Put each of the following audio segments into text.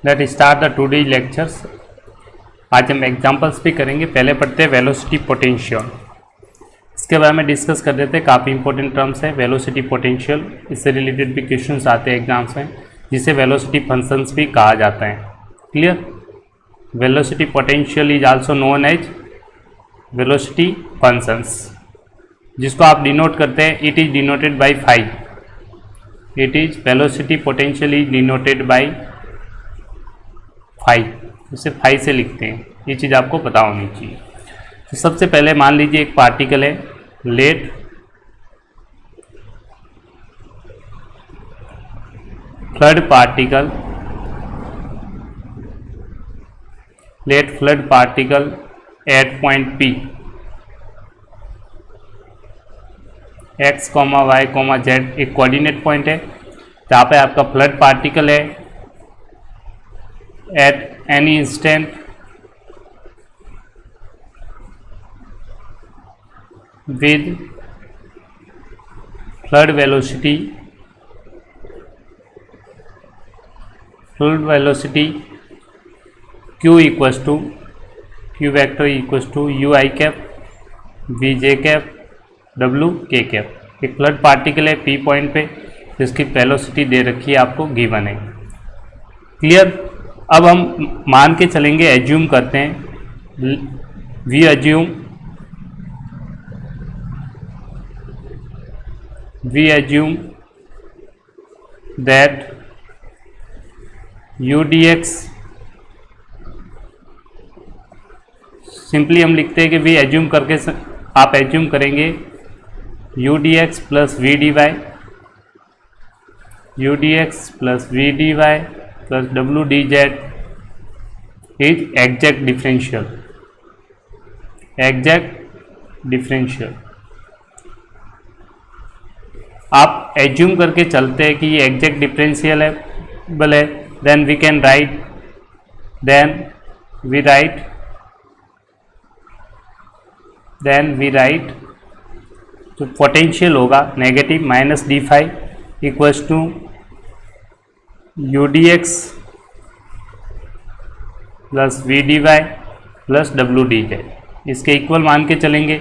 Let start the today lectures. आज हम examples भी करेंगे। पहले पढ़ते हैं वेलोसिटी पोटेंशियल, इसके बारे में डिस्कस कर देते हैं। काफ़ी इंपॉर्टेंट टर्म्स है वेलोसिटी पोटेंशियल, इससे रिलेटेड भी क्वेश्चंस आते हैं एग्जाम्स में, जिसे वेलोसिटी फंक्शंस भी कहा जाता है। Clear? Velocity potential is also known as velocity functions, जिसको आप डिनोट करते हैं, it is denoted by phi. It is velocity potential is denoted by phi, उसे फाई से लिखते हैं। ये चीज़ आपको पता होनी चाहिए। तो सबसे पहले मान लीजिए एक पार्टिकल है, let fluid particle at point P, x, y, z एक कोऑर्डिनेट पॉइंट है जहाँ पे आपका फ्लड पार्टिकल है at any instant with fluid velocity q equals to q vector equals to u i cap v j cap w k cap. एक fluid particle है p point पे, जिसकी वेलोसिटी दे रखी है, आपको गिवन है। क्लियर? अब हम मान के चलेंगे, एज्यूम करते हैं, we assume that u dx, simply हम लिखते हैं कि वी एज्यूम करके आप एज्यूम करेंगे u dx plus v dy, u dx plus v dy plus w dz is exact differential. आप एज्यूम करके चलते हैं कि ये एग्जैक्ट डिफरेंशियल है, भले then we can write, then we write तो पोटेंशियल होगा negative minus d phi equals to u d x plus v d y plus डब्ल्यू डी जेड, इसके इक्वल मान के चलेंगे।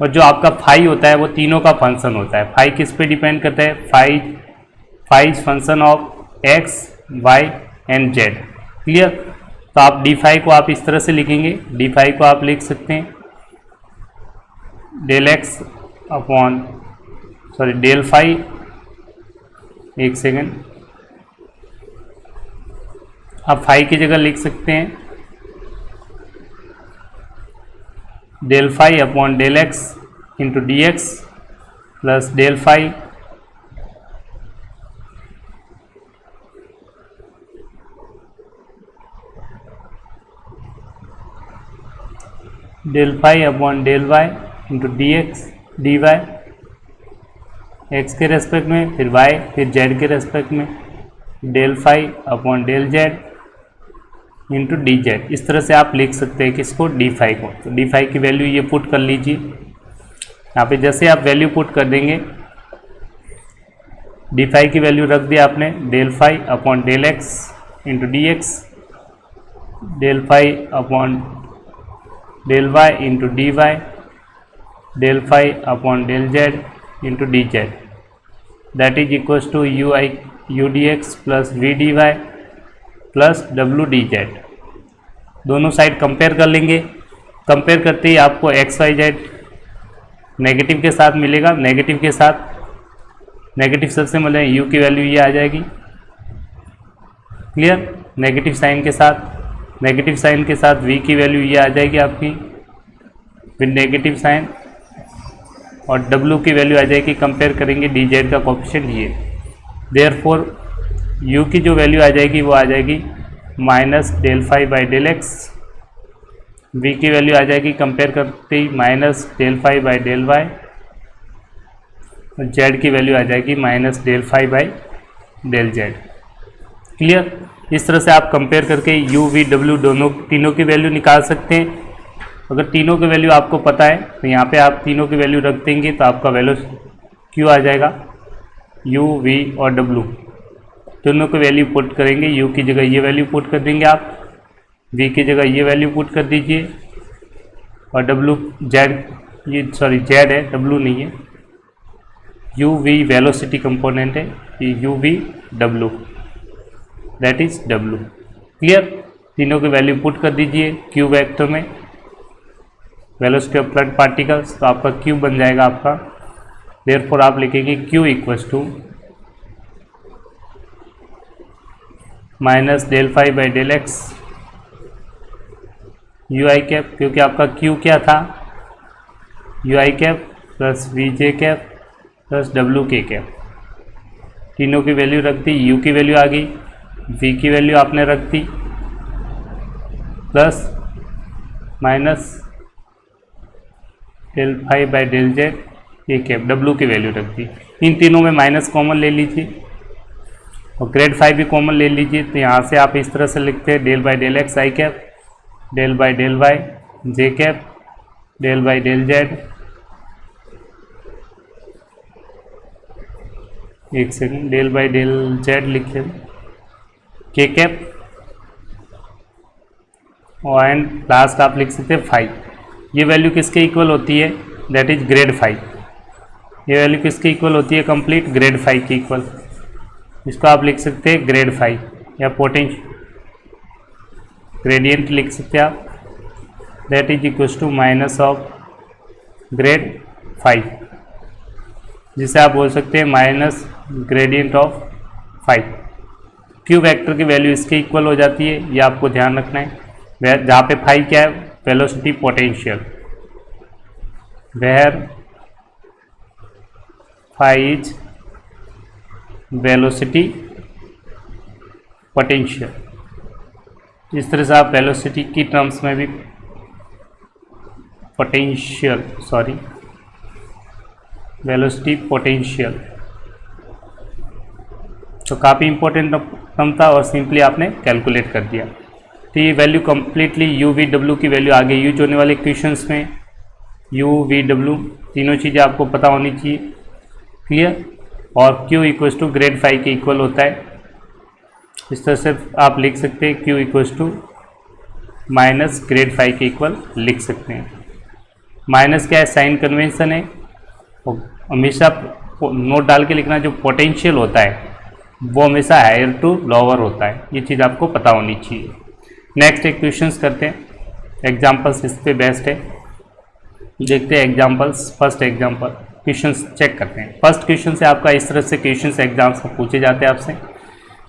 और जो आपका फाई होता है वो तीनों का फंक्शन होता है। फाई किस पे डिपेंड करता है? Phi is function of x, y and z. Clear? तो आप डी फाई को आप इस तरह से लिखेंगे, डी फाई को आप लिख सकते हैं del x upon del phi, एक सेकेंड, आप फाई की जगह लिख सकते हैं del phi upon del x into d x plus del phi upon del y into d x d y, x के रेस्पेक्ट में, फिर वाई, फिर जेड के रेस्पेक्ट में, del phi upon del Z into D z. इस तरह से आप लिख सकते हैं किसको? डी फाई को। तो डी फाई की वैल्यू ये पुट कर लीजिए यहाँ पे। जैसे आप वैल्यू पुट कर देंगे, डी फाई की वैल्यू रख दिया आपने del phi upon del x into d x, del phi upon del y into d y, del phi upon del Z into D z, that is equals to u d x plus v d y plus डब्ल्यू d z. दोनों side compare कर लेंगे। Compare करते ही आपको x y Z negative के साथ मिलेगा, negative के साथ, नेगेटिव सबसे मिले यू की वैल्यू ये आ जाएगी। क्लियर? नेगेटिव साइन के साथ वी की वैल्यू ये आ जाएगी आपकी विद नेगेटिव साइन, और डब्ल्यू की वैल्यू आ जाएगी, कंपेयर करेंगे डी जेड का कोएफिशिएंट ये। देयरफॉर u की जो वैल्यू आ जाएगी वो आ जाएगी minus del phi by del X, v की वैल्यू आ जाएगी कंपेयर करते ही minus del phi by del Y, और z की वैल्यू आ जाएगी minus del phi by del Z. Clear? इस तरह से आप कंपेयर करके u, v, w तीनों की वैल्यू निकाल सकते हैं। अगर तीनों की वैल्यू आपको पता है तो यहाँ पे आप तीनों की वैल्यू रख देंगे तो आपका वैल्यू q आ जाएगा, u, v और w। दोनों को वैल्यू पुट करेंगे, u की जगह ये वैल्यू पुट कर देंगे आप, v की जगह ये वैल्यू पुट कर दीजिए, और w z, ये सॉरी z है, w नहीं है, u v वेलोसिटी कंपोनेंट है, ये u v w that is w। Clear? तीनों की वैल्यू पुट कर दीजिए q वेक्टर में, वेलोसिटी ऑफ फ्लड पार्टिकल्स, तो आपका q बन जाएगा आपका, देयरफॉर आप लिखेंगे q equals to minus del phi by del x u I cap, क्योंकि आपका q क्या था, यू आई कैप प्लस वी जे कैप प्लस डब्ल्यू के कैप। तीनों की वैल्यू रख दी, u की वैल्यू आ गई, v की वैल्यू आपने रख दी, plus minus del phi by del Z A cap, w की वैल्यू रख दी। इन तीनों में माइनस कॉमन ले लीजिए और ग्रेड फाइव भी कॉमन ले लीजिए, तो यहाँ से आप इस तरह से लिखते हैं del by del X I cap, del by del Y J cap, del by del Z, एक second, del by del Z लिखिए के कैप, और एंड लास्ट आप लिख सकते हैं फाइव। ये वैल्यू किसके इक्वल होती है, दैट इज ग्रेड फाइव। ये वैल्यू किसके इक्वल होती है, कंप्लीट ग्रेड फाइव की इक्वल। इसको आप लिख सकते हैं ग्रेड फाइव, या पोटेंशियल ग्रेडियंट लिख सकते हैं आप, that is equals to minus of grad phi, जिसे आप बोल सकते हैं minus gradient of phi. Q vector की वैल्यू इसके इक्वल हो जाती है, ये आपको ध्यान रखना है। जहाँ पे फाइव क्या है, velocity potential, where phi is velocity potential. इस तरह से आप वेलोसिटी की टर्म्स में भी पोटेंशियल, सॉरी वेलोसिटी पोटेंशियल, तो काफ़ी इंपॉर्टेंट टर्म था और सिंपली आपने कैलकुलेट कर दिया। तो ये वैल्यू कम्प्लीटली यू वी डब्ल्यू की वैल्यू आगे यूज होने वाले क्वेश्चंस में, यू वी डब्ल्यू तीनों चीज़ें आपको पता होनी चाहिए। क्लियर? और Q equals to grad phi के इक्वल होता है। इस तरह से आप लिख सकते हैं Q equals to minus grad phi के इक्वल लिख सकते हैं। माइनस क्या है, साइन कन्वेंशन है, और हमेशा नोट डाल के लिखना, जो पोटेंशियल होता है वो हमेशा हायर टू लोअर होता है, ये चीज़ आपको पता होनी चाहिए। नेक्स्ट एक क्वेश्चंस करते हैं, एग्जाम्पल्स इस पे बेस्ट है। देखते हैं examples. First example questions check करते हैं। फर्स्ट क्वेश्चन से आपका इस तरह से क्वेश्चंस एग्जाम्स में पूछे जाते हैं आपसे,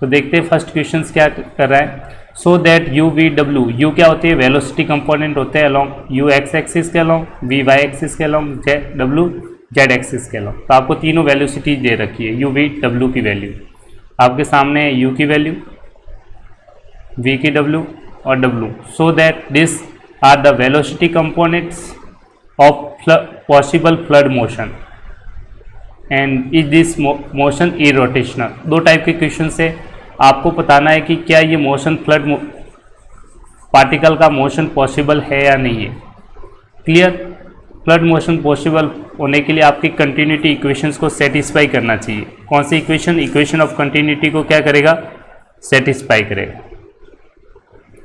तो देखते हैं फर्स्ट क्वेश्चंस क्या कर रहा है। सो दैट यू वी डब्ल्यू, यू क्या होती है, वेलोसिटी कंपोनेंट होते हैं अलॉन्ग यू एक्स एक्सिस के अलॉन्ग, वी वाई एक्सिस के अलॉन्ग, डब्ल्यू जेड एक्सिस के अलॉन्ग। तो आपको तीनों वेलोसिटी दे रखी है, यू वी डब्ल्यू की वैल्यू आपके सामने है, यू की वैल्यू, वी की डब्ल्यू और डब्ल्यू। So that this are the velocity components of possible fluid motion and is this motion irrotational. दो टाइप के क्वेश्चन से आपको बताना है कि क्या ये मोशन फ्लड पार्टिकल का मोशन पॉसिबल है या नहीं है। क्लियर? फ्लड मोशन पॉसिबल होने के लिए आपकी कंटिन्यूटी इक्वेशंस को सेटिस्फाई करना चाहिए। कौन सी इक्वेशन? इक्वेशन ऑफ कंटिन्यूटी को क्या करेगा, सेटिस्फाई करेगा।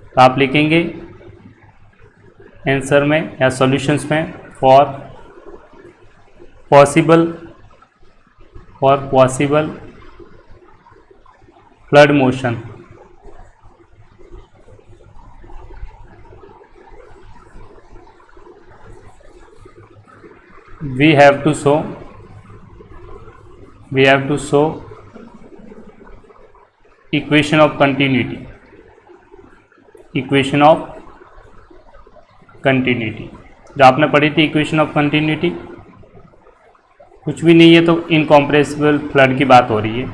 तो आप लिखेंगे आंसर में या सॉल्यूशंस में for possible fluid motion we have to show equation of continuity, जो आपने पढ़ी थी इक्वेशन ऑफ कंटिन्यूटी, कुछ भी नहीं है तो इनकॉम्प्रेसिबल फ्लड की बात हो रही है।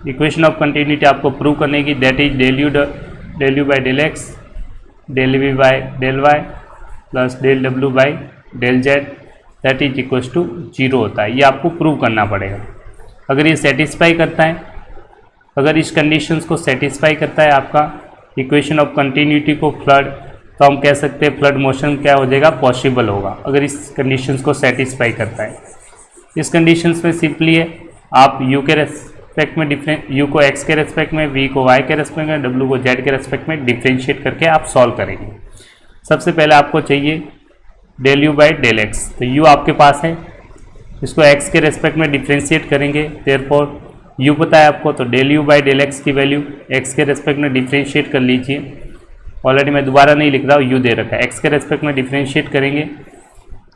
इक्वेशन ऑफ कंटिन्यूटी आपको प्रूव करने की, that is del you by del x, del we by del y plus del W by del z that is equals to zero होता है। ये आपको प्रूव करना पड़ेगा। अगर ये सेटिस्फाई करता है, अगर इस कंडीशंस को सेटिस्फाई करता है आपका इक्वेशन ऑफ कंटिन्यूटी को फ्लड, तो हम कह सकते हैं फ्लड मोशन क्या हो जाएगा, पॉसिबल होगा, अगर इस कंडीशंस को सेटिस्फाई करता है। इस कंडीशंस में सिंपली है, आप यू के रेस्पेक्ट में यू को एक्स के रेस्पेक्ट में, वी को वाई के रेस्पेक्ट में, डब्ल्यू को जेड के रेस्पेक्ट में डिफ्रेंशिएट करके आप सॉल्व करेंगे। सबसे पहले आपको चाहिए del you by del x. तो यू आपके पास है, इसको एक्स के रेस्पेक्ट में डिफ्रेंशिएट करेंगे, देयरफॉर यू पता है आपको, तो del you by del x की वैल्यू एक्स के रेस्पेक्ट में डिफ्रेंशिएट कर लीजिए। ऑलरेडी मैं दोबारा नहीं लिख रहा हूँ, यू दे रखा है, एक्स के रेस्पेक्ट में डिफ्रेंशिएट करेंगे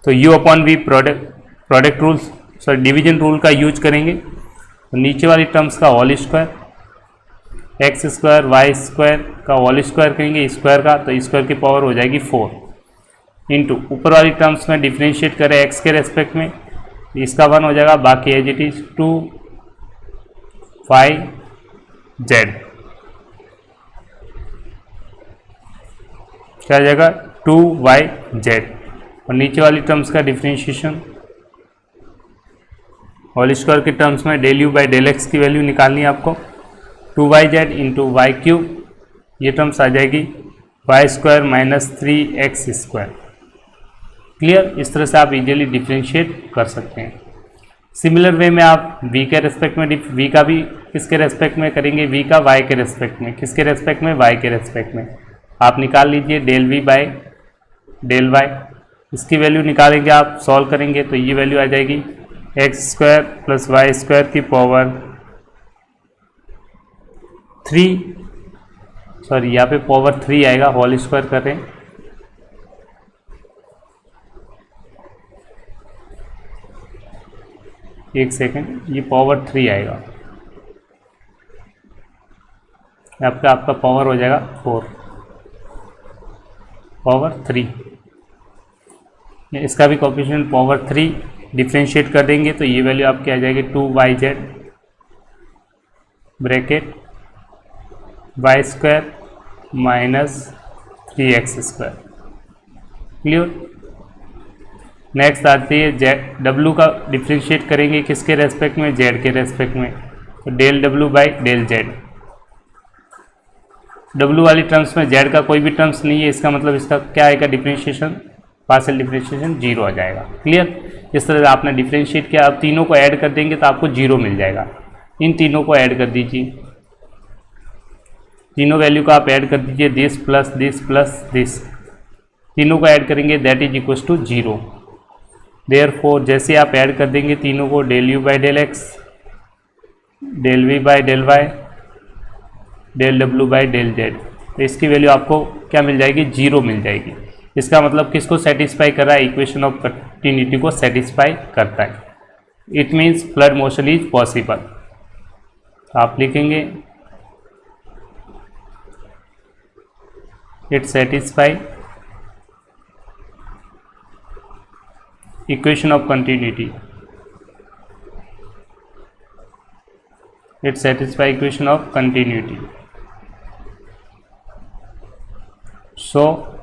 तो u upon v product rules sorry division rule का यूज करेंगे। तो नीचे वाली टर्म्स का whole square, x square y square का होल स्क्वायर करेंगे स्क्वायर का, तो स्क्वायर की पावर हो जाएगी 4 इंटू ऊपर वाली टर्म्स में डिफ्रेंशिएट करें एक्स के रेस्पेक्ट में, इसका 1 हो जाएगा, बाकी एज इट इज 2y/z क्या आ जाएगा 2y/z। और नीचे वाली टर्म्स का डिफ्रेंशिएशन होल स्क्वायर के टर्म्स में del you by del x की वैल्यू निकालनी है आपको, 2y/z इंटू वाई क्यूब, ये टर्म्स आ जाएगी y square minus 3x²। Clear? इस तरह से आप इजीली डिफ्रेंशिएट कर सकते हैं। सिमिलर वे में आप v के रेस्पेक्ट में v का भी किसके रेस्पेक्ट में करेंगे, v का y के रेस्पेक्ट में, किसके रेस्पेक्ट में, y के रेस्पेक्ट में। आप निकाल लीजिए del v by del y, इसकी वैल्यू निकालेंगे आप, सॉल्व करेंगे तो ये वैल्यू आ जाएगी x² प्लस y² की पावर 3, सॉरी यहाँ पे पावर 3 आएगा, होल स्क्वायर कर रहे हैं, एक सेकेंड, ये पावर 3 आएगा, आपका पावर हो जाएगा 4 पावर 3, इसका भी कोएफिशिएंट पावर 3 डिफ्रेंशिएट कर देंगे तो ये वैल्यू आपकी आ जाएगी 2y/z bracket y² minus 3x²। Clear? Next आती है w का डिफ्रेंशिएट करेंगे किसके रेस्पेक्ट में, z के रेस्पेक्ट में, तो del w by del z। w वाली टर्म्स में z का कोई भी टर्म्स नहीं है, इसका मतलब इसका क्या आएगा डिफ्रेंशिएशन, पार्शियल डिफ्रेंशिएशन 0 आ जाएगा। क्लियर? इस तरह से आपने डिफ्रेंशिएट किया, अब तीनों को ऐड कर देंगे तो आपको 0 मिल जाएगा। इन तीनों को ऐड कर दीजिए, तीनों वैल्यू को आप ऐड कर दीजिए, दिस प्लस दिस, तीनों को ऐड करेंगे that is equal to 0। Therefore जैसे आप ऐड कर देंगे तीनों को, del you by del x, del we by del Y, del W by del Z, तो इसकी वैल्यू आपको क्या मिल जाएगी, 0 मिल जाएगी। इसका मतलब किसको सेटिस्फाई कर रहा है, इक्वेशन ऑफ कंटिन्यूटी को सेटिस्फाई करता है। It means flood motion is possible. आप लिखेंगे it satisfy equation of continuity, it satisfy equation of continuity. So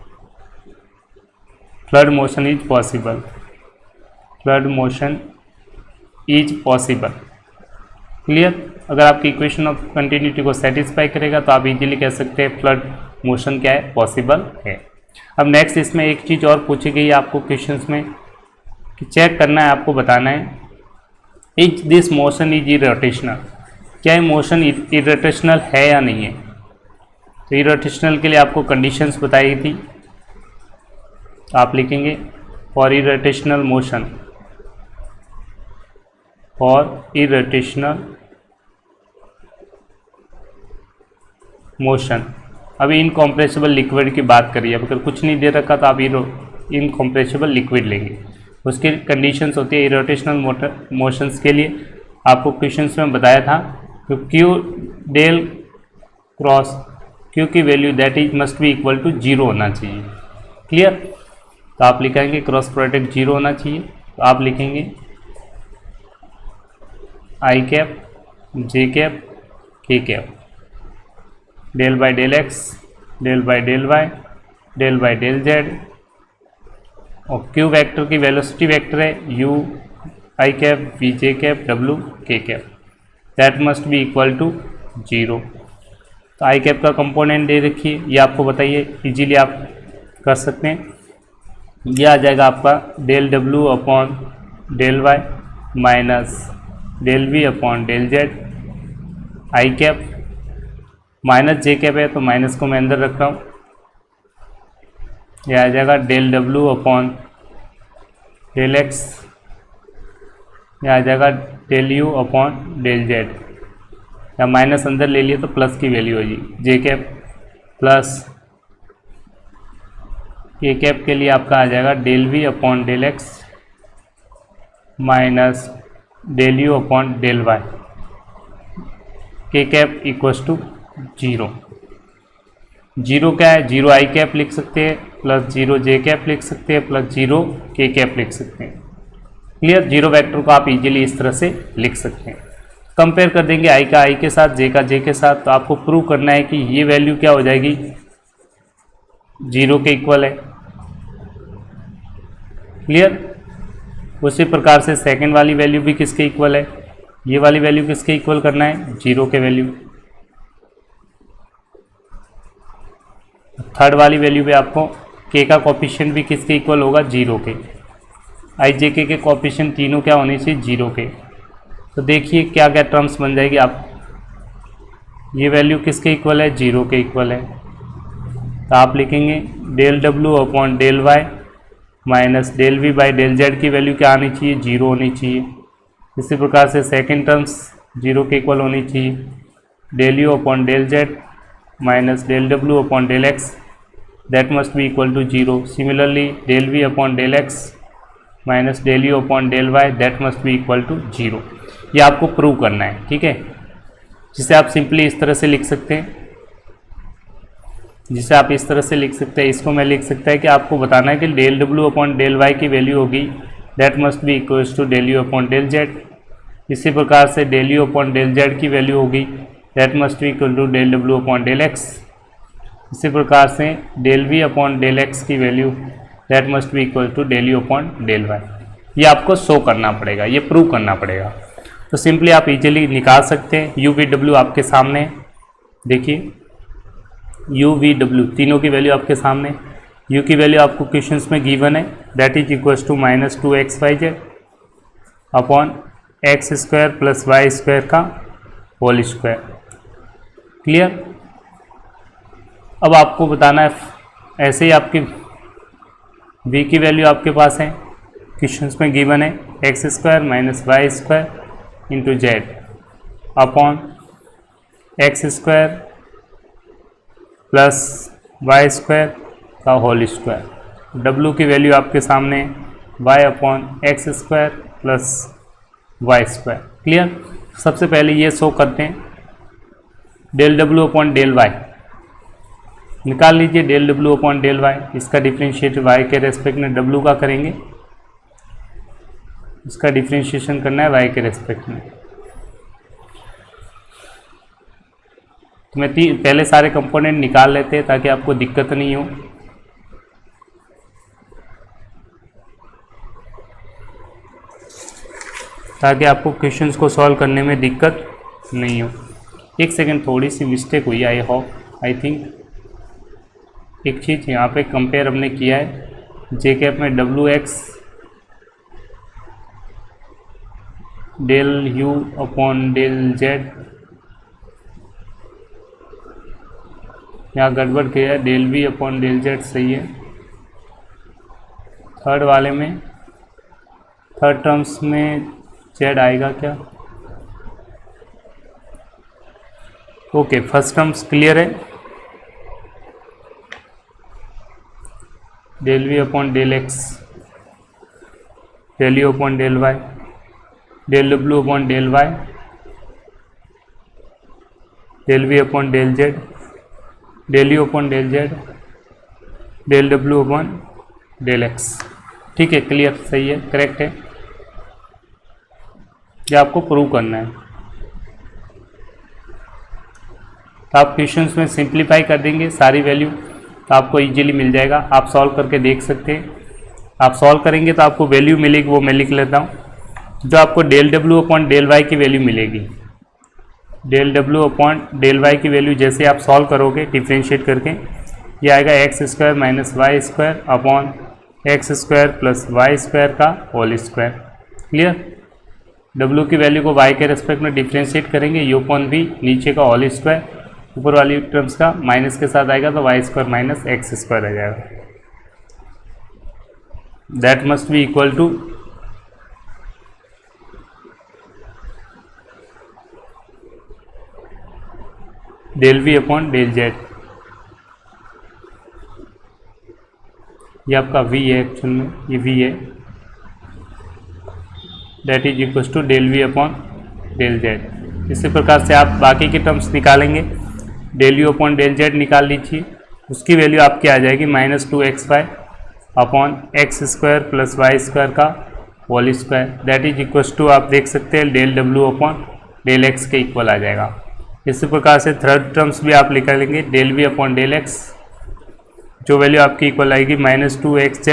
flood motion is possible, flood motion is possible. Clear? अगर आपकी इक्वेशन ऑफ कंटिन्यूटी को satisfy करेगा तो आप इजीली कह सकते हैं फ्लड मोशन क्या है, पॉसिबल है। अब नेक्स्ट इसमें एक चीज़ और पूछी गई है आपको क्वेश्चंस में कि चेक करना है, आपको बताना है is this motion is irrotational, क्या ये मोशन इरोटेशनल है या नहीं है। तो इरोटेशनल के लिए आपको कंडीशंस बताई थी, तो आप लिखेंगे for irrotational motion, for irrotational motion. अभी इनकम्प्रेसिबल लिक्विड की बात करिए, अब अगर कुछ नहीं दे रखा तो आप इनकम्प्रेसिबल लिक्विड लेंगे, उसकी कंडीशंस होती है इरोटेशनल मोशंस के लिए। आपको क्वेश्चंस में बताया था तो क्यू डेल क्रॉस क्यू की value that is must be equal to 0 होना चाहिए। क्लियर? तो आप लिखेंगे क्रॉस प्रोडक्ट 0 होना चाहिए, तो आप लिखेंगे I cap J cap K cap, del by del x, del by del Y, del by del Z, और क्यू वेक्टर की वेलोसिटी वेक्टर है यू आई कैप वी जे कैप डब्ल्यू के cap, that must be equal to 0। तो आई cap का component दे रखिए, ये आपको बताइए, इजीली आप कर सकते हैं। ये आ जाएगा आपका del W upon del y minus del we upon del z i cap minus j cap है तो माइनस को मैं अंदर रख रहा हूँ, यह आ जाएगा del W upon del X, यह आ जाएगा del you upon del Z, या माइनस अंदर ले लिए तो प्लस की वैल्यू होगी J cap plus K cap के लिए आपका आ जाएगा del we upon del x minus del you upon del Y, K cap equals to zero. Zero क्या है, जीरो आई कैप लिख सकते हैं प्लस जीरो जे कैप लिख सकते हैं प्लस जीरो के कैप लिख सकते हैं। क्लियर, जीरो वेक्टर को आप इजीली इस तरह से लिख सकते हैं। कंपेयर कर देंगे आई का आई के साथ, जे का जे के साथ, तो आपको प्रूव करना है कि ये वैल्यू क्या हो जाएगी, जीरो के इक्वल है। क्लियर, उसी प्रकार से सेकंड वाली वैल्यू भी किसके इक्वल है, ये वाली वैल्यू किसके इक्वल करना है, जीरो के वैल्यू। थर्ड वाली वैल्यू पे आपको के का कोफिशिएंट भी किसके इक्वल होगा, जीरो के। आई जे के कोफिशिएंट तीनों क्या होने चाहिए, जीरो के। तो देखिए क्या क्या टर्म्स बन जाएगी, आप ये वैल्यू किसके इक्वल है, जीरो के इक्वल है। तो आप लिखेंगे del W upon del y minus del we by del Z की वैल्यू क्या आनी चाहिए, जीरो होनी चाहिए। इसी प्रकार से सेकंड टर्म्स जीरो के इक्वल होनी चाहिए, del you upon del z minus del W upon del x that must be equal to zero. Similarly del we upon del x minus del you upon del y that must be equal to zero. ये आपको prove करना है, ठीक है, जिसे आप simply इस तरह से लिख सकते हैं, जिसे आप इस तरह से लिख सकते हैं। इसको मैं लिख सकता है कि आपको बताना है कि del W upon del Y की वैल्यू होगी that must be equals to del you upon del Z. इसी प्रकार से del you upon del Z की वैल्यू होगी that must be equal to del W upon del X. इसी प्रकार से del we upon del x की value that must be equal to del you upon del Y. ये आपको show करना पड़ेगा, ये प्रूव करना पड़ेगा। तो सिंपली आप इजीली निकाल सकते हैं। यू वी डब्ल्यू आपके सामने, देखिए यू वी डब्ल्यू तीनों की वैल्यू आपके सामने। यू की वैल्यू आपको क्वेश्चंस में गिवन है that is equals to minus two x y z upon x square plus Y square का होल स्क्वायर। क्लियर, अब आपको बताना है, ऐसे ही आपकी v की वैल्यू आपके पास है, क्वेश्चंस में गिवन है x square minus y square into z upon x square plus Y square का होल स्क्वायर। w की वैल्यू आपके सामने y upon x square plus Y square. Clear, सबसे पहले ये शो करते हैं del W upon del y निकाल लीजिए। Del W upon del y, इसका डिफ्रेंशिएट y के रेस्पेक्ट में w का करेंगे, इसका डिफ्रेंशिएशन करना है y के रेस्पेक्ट में। तो मैं पहले सारे कंपोनेंट निकाल लेते हैं ताकि आपको दिक्कत नहीं हो। ताकि आपको क्वेश्चंस को सॉल्व करने में दिक्कत नहीं हो। एक सेकेंड, थोड़ी सी मिस्टेक हुई, आई थिंक एक चीज़ यहाँ पे कंपेयर हमने किया है जे कैप में डब्ल्यू x del you upon del Z, यहाँ गड़बड़ किया है, del we upon del z सही है। थर्ड वाले में, थर्ड टर्म्स में जेड आएगा क्या, ओके, फर्स्ट टर्म्स क्लियर है, del we upon del x del you upon del Y del W upon del Y del we upon del Z del you upon del Z del W upon del X. ठीक है, clear, सही है, correct है। ये आपको prove करना है। तो आप क्वेश्चंस में सिंप्लीफाई कर देंगे सारी वैल्यू तो आपको इजीली मिल जाएगा। आप सॉल्व करके देख सकते हैं। आप सॉल्व करेंगे तो आपको वैल्यू मिलेगी, वो मैं लिख लेता हूँ। जो आपको del W upon del Y की वैल्यू मिलेगी, del W upon del Y की वैल्यू जैसे आप सॉल्व करोगे डिफ्रेंशिएट करके, ये आएगा x square minus y square upon x square plus Y square का होल स्क्वायर। क्लियर, W की वैल्यू को y के रेस्पेक्ट में डिफ्रेंशिएट करेंगे, u अपॉन v, नीचे का होल स्क्वायर, ऊपर वाली टर्म्स का माइनस के साथ आएगा तो Y square minus X square आ जाएगा। That must be equal to del we upon del Z. ये आपका v है, एक्चुअल में ये v है, that is equal to del we upon del Z. इसी प्रकार से आप बाकी के टर्म्स निकालेंगे, del you upon del Z निकाल लीजिए, उसकी वैल्यू आपकी आ जाएगी -2xy upon x square plus Y square का whole square, that is equal to आप देख सकते हैं del W upon del X के इक्वल आ जाएगा। इसी प्रकार से थर्ड टर्म्स भी आप निकालेंगे, del we upon del X, जो वैल्यू आपकी इक्वल आएगी -2xz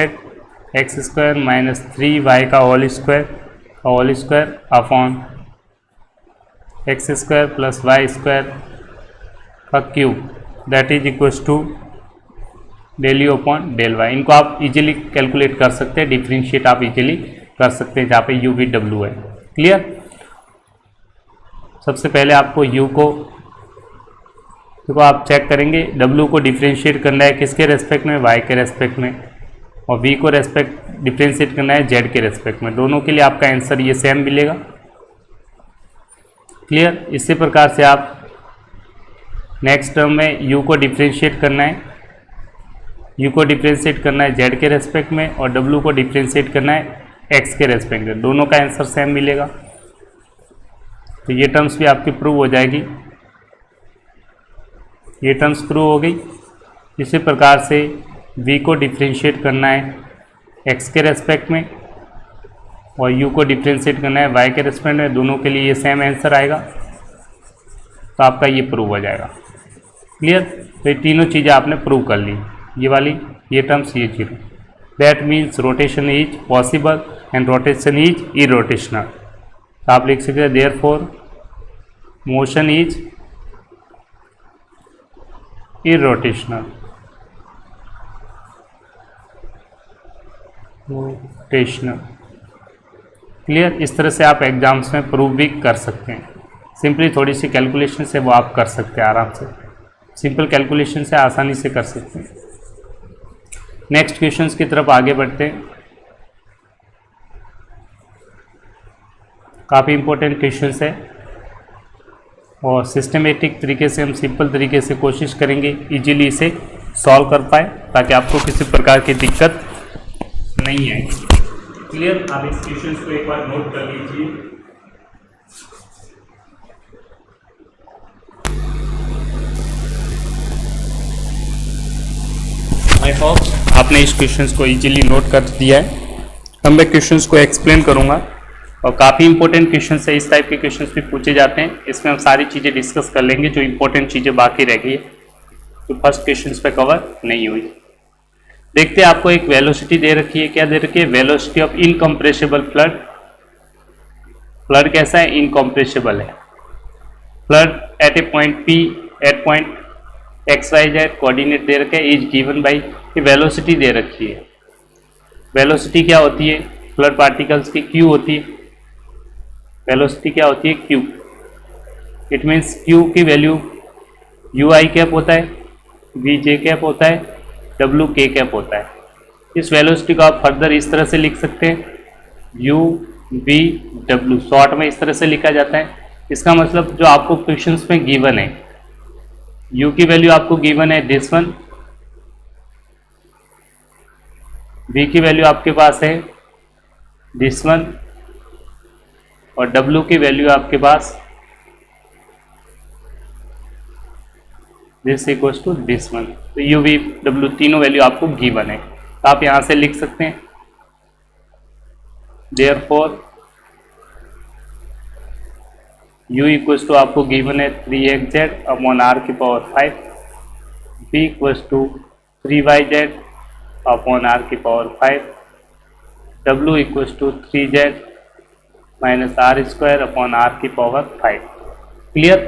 X square minus 3y का whole square upon x square plus Y square का cube, that is equal to del you upon del Y. इनको आप इजीली कैलकुलेट कर सकते हैं, डिफ्रेंशिएट आप इजीली कर सकते हैं जहाँ पे यू वी डब्ल्यू है। क्लियर? सबसे पहले आपको u को देखो आप चेक करेंगे, w को डिफ्रेंशिएट करना है किसके रेस्पेक्ट में, y के रेस्पेक्ट में, और v को डिफ्रेंशिएट करना है z के रेस्पेक्ट में। दोनों के लिए आपका आंसर ये सेम मिलेगा। क्लियर? इसी प्रकार से आप नेक्स्ट टर्म में u को डिफ्रेंशिएट करना है, u को डिफ्रेंशिएट करना है z के रेस्पेक्ट में, और w को डिफ्रेंशिएट करना है x के रेस्पेक्ट में। दोनों का आंसर सेम मिलेगा, तो ये टर्म्स भी आपकी प्रूव हो जाएगी, ये टर्म्स प्रूव हो गई। इसी प्रकार से v को डिफ्रेंशिएट करना है x के रेस्पेक्ट में, और u को डिफ्रेंशिएट करना है y के रेस्पेक्ट में। दोनों के लिए ये सेम आंसर आएगा, तो आपका ये प्रूव हो जाएगा। क्लियर? तो ये तीनों चीज़ें आपने प्रूव कर ली, ये वाली, ये टर्म्स, ये zero. That means rotation is possible and rotation is irrotational. तो आप लिख सकते हैं therefore motion is irrotational, rotational. Clear? इस तरह से आप एग्जाम्स में प्रूव भी कर सकते हैं। सिंपली थोड़ी सी कैलकुलेशन से वो आप कर सकते हैं आराम से, सिंपल कैलकुलेशन से आसानी से कर सकते हैं। नेक्स्ट क्वेश्चंस की तरफ आगे बढ़ते हैं। काफ़ी इंपॉर्टेंट क्वेश्चंस है, और सिस्टमेटिक तरीके से हम सिंपल तरीके से कोशिश करेंगे इजीली इसे सॉल्व कर पाए, ताकि आपको किसी प्रकार की दिक्कत नहीं आए। क्लियर? आप इस क्वेश्चन को एक बार नोट कर लीजिए। आई होप आपने इस क्वेश्चन को इजीली नोट कर दिया है। अब मैं क्वेश्चन को एक्सप्लेन करूंगा, और काफ़ी इंपॉर्टेंट क्वेश्चन है, इस टाइप के क्वेश्चन भी पूछे जाते हैं। इसमें हम सारी चीज़ें डिस्कस कर लेंगे, जो इंपॉर्टेंट चीज़ें बाकी रह गई है, तो फर्स्ट क्वेश्चन पे कवर नहीं हुई। देखते हैं, आपको एक वेलोसिटी दे रखी है, क्या दे रखी है, velocity of incompressible fluid. Fluid कैसा है, इनकम्प्रेसिबल है। Fluid at a point P at point XYZ coordinate दे रखे हैं, इज गिवन बाई, ये वेलोसिटी दे रखी है। वेलोसिटी क्या होती है, फ्लड पार्टिकल्स की Q होती है। वेलोसिटी क्या होती है, Q। इट मीन्स Q की वैल्यू UI कैप होता है, VJ कैप होता है, WK कैप होता है। इस वेलोसिटी को आप फर्दर इस तरह से लिख सकते हैं, UVW, शॉर्ट में इस तरह से लिखा जाता है। इसका मतलब जो आपको क्वेश्चंस में गिवन है, U की वैल्यू आपको गिवन है दिस वन, V की वैल्यू आपके पास है दिस वन, और W की वैल्यू आपके पास this equals to this one. तो UVW तीनों वैल्यू आपको गिवन है, तो आप यहां से लिख सकते हैं देयरफॉर U इक्वल्स टू आपको गिवन है 3xz अपॉन r की power 5, V equals to 3yz upon r की power 5, W equals to 3z minus r square upon r की पावर 5। क्लियर?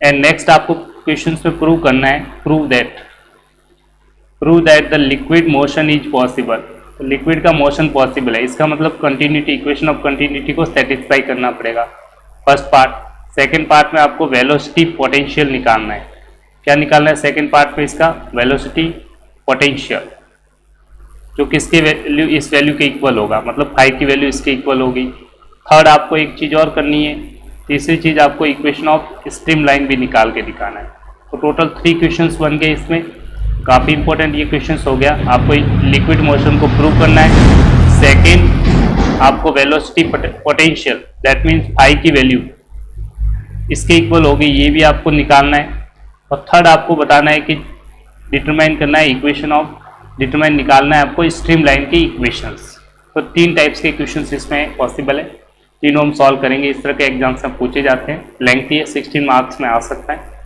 एंड नेक्स्ट आपको क्वेश्चन में प्रूव करना है, prove that the liquid motion is possible. Liquid का motion possible है, इसका मतलब कंटिन्यूटी, इक्वेशन ऑफ कंटिन्यूटी को सेटिस्फाई करना पड़ेगा, फर्स्ट पार्ट। सेकंड पार्ट में आपको वेलोसिटी पोटेंशियल निकालना है। क्या निकालना है सेकंड पार्ट में? इसका वेलोसिटी पोटेंशियल, जो किसके वैल्यू, इस वैल्यू के इक्वल होगा, मतलब फाई की वैल्यू इसके इक्वल होगी। थर्ड आपको एक चीज़ और करनी है, तीसरी चीज़ आपको इक्वेशन ऑफ स्ट्रीम लाइन भी निकाल के दिखाना है। तो टोटल 3 क्वेश्चंस बन गए इसमें, काफ़ी इंपॉर्टेंट ये क्वेश्चंस हो गया। आपको लिक्विड मोशन को प्रूव करना है। सेकेंड आपको velocity potential, that means phi की वैल्यू इसके इक्वल होगी, ये भी आपको निकालना है। और थर्ड आपको बताना है कि डिटरमाइन करना है इक्वेशन ऑफ, डिटरमाइन निकालना है आपको स्ट्रीम लाइन की इक्वेशंस। तो 3 टाइप्स के इक्वेशंस इसमें पॉसिबल है, तीनों हम सॉल्व करेंगे। इस तरह के एग्जाम्स में पूछे जाते हैं, लेंथी है, 16 मार्क्स में आ सकता है।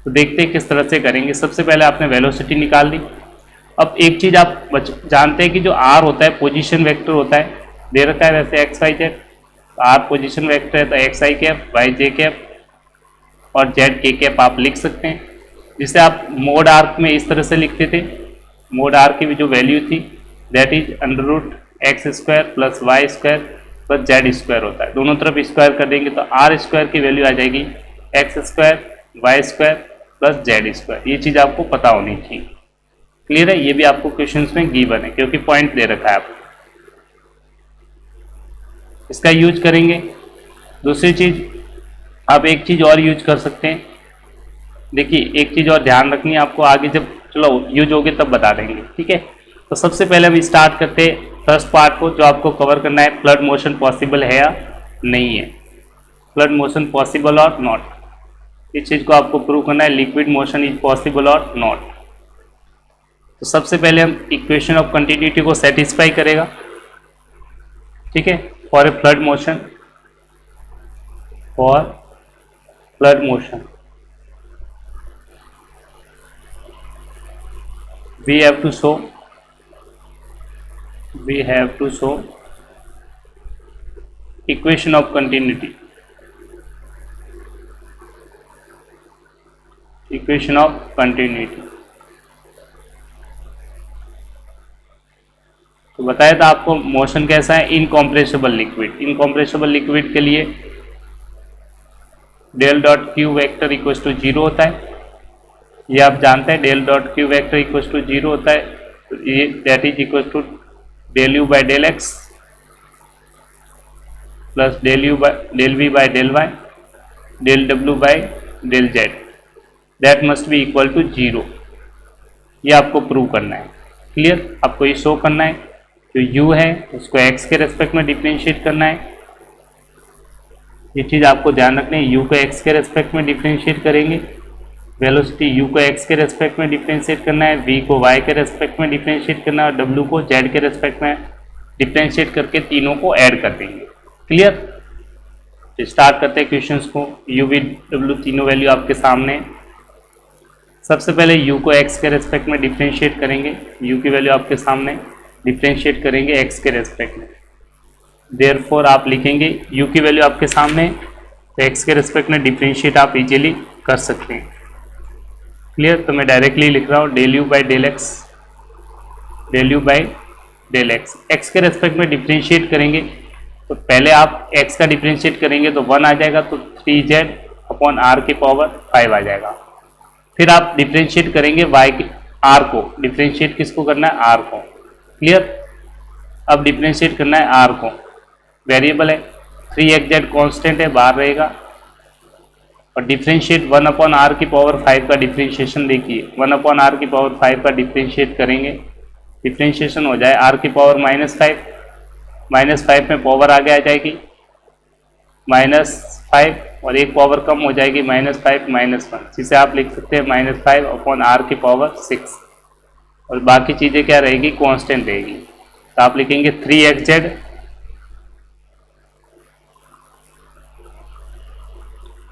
तो देखते हैं किस तरह से करेंगे। सबसे पहले आपने वेलोसिटी निकाल ली। अब एक चीज़ आप जानते हैं कि जो आर होता है पोजीशन वेक्टर होता है, दे रखा है वैसे x y z. R position vector है तो एक्स आई कैप, वाई जे कैप और जेड के कैप आप लिख सकते हैं, जिसे आप मोड आर में इस तरह से लिखते थे। मोड आर की भी जो वैल्यू थी that is under root x square plus Y square plus Z square होता है। दोनों तरफ स्क्वायर कर देंगे तो आर स्क्वायर की वैल्यू आ जाएगी x square y square plus Z square. ये चीज़ आपको पता होनी चाहिए। क्लियर है? ये भी आपको क्वेश्चंस में गिवन है क्योंकि पॉइंट दे रखा है आपको, इसका यूज करेंगे। दूसरी चीज आप एक चीज और यूज कर सकते हैं। देखिए एक चीज और ध्यान रखनी है आपको, आगे जब चलो यूज होगे तब बता देंगे, ठीक है। तो सबसे पहले हम स्टार्ट करते हैं फर्स्ट पार्ट को, जो आपको कवर करना है फ्लड मोशन पॉसिबल है या नहीं है। फ्लड मोशन पॉसिबल और नॉट, इस चीज को आपको प्रूव करना है। लिक्विड मोशन इज पॉसिबल और नॉट। तो सबसे पहले हम इक्वेशन ऑफ कंटिन्यूटी को सेटिस्फाई करेगा, ठीक है। For a flood motion, for flood motion we have to show equation of continuity, equation of continuity। तो बताया था आपको मोशन कैसा है, इनकॉम्प्रेसिबल लिक्विड। इनकॉम्प्रेसिबल लिक्विड के लिए del dot q vector equal to 0 होता है, ये आप जानते हैं। Del dot q vector equal to 0 होता है, तो ये that is equal to del you by del x plus del we by del Y del W by del z, that must be equal to 0। ये आपको prove करना है। Clear? आपको ये शो करना है जो u है उसको x के रेस्पेक्ट में डिफरेंशिएट करना है। ये चीज़ आपको ध्यान रखनी है, u को x के रेस्पेक्ट में डिफरेंशिएट करेंगे, वेलोसिटी u को x के रेस्पेक्ट में डिफरेंशिएट करना है, v को y के रेस्पेक्ट में डिफरेंशिएट करना है और w को z के रेस्पेक्ट में डिफरेंशिएट करके तीनों को ऐड कर देंगे। क्लियर? तो स्टार्ट करते हैं क्वेश्चंस को। u v w तीनों वैल्यू आपके सामने। सबसे पहले u को x के रेस्पेक्ट में डिफरेंशिएट करेंगे, u की वैल्यू आपके सामने, डिफरेंशिएट करेंगे x के रेस्पेक्ट में। देयरफॉर आप लिखेंगे u की वैल्यू आपके सामने, तो x के रेस्पेक्ट में डिफरेंशिएट आप इजीली कर सकते हैं। क्लियर? तो मैं डायरेक्टली लिख रहा हूँ del you by del x, del you by del x. X के रेस्पेक्ट में डिफरेंशिएट करेंगे तो पहले आप x का डिफरेंशिएट करेंगे तो 1 आ जाएगा, तो 3z अपॉन आर की पावर 5 आ जाएगा। फिर आप डिफरेंशिएट करेंगे y के r को, डिफरेंशिएट किसको करना है? r को। क्लियर? अब डिफरेंशिएट करना है r को, वेरिएबल है, 3xz कांस्टेंट है, बाहर रहेगा। और डिफरेंशिएट 1 अपॉन आर की पावर 5 का डिफरेंशिएशन देखिए, 1 अपॉन आर की पावर 5 का डिफरेंशिएट करेंगे, डिफरेंशिएशन हो जाए आर की पावर -5, -5 में पावर आगे आ जाएगी -5 और एक पावर कम हो जाएगी -5 -1, जिसे आप लिख सकते हैं -5 अपॉन आर की पावर 6 और बाकी चीज़ें क्या रहेगी? कांस्टेंट रहेगी। तो आप लिखेंगे 3xz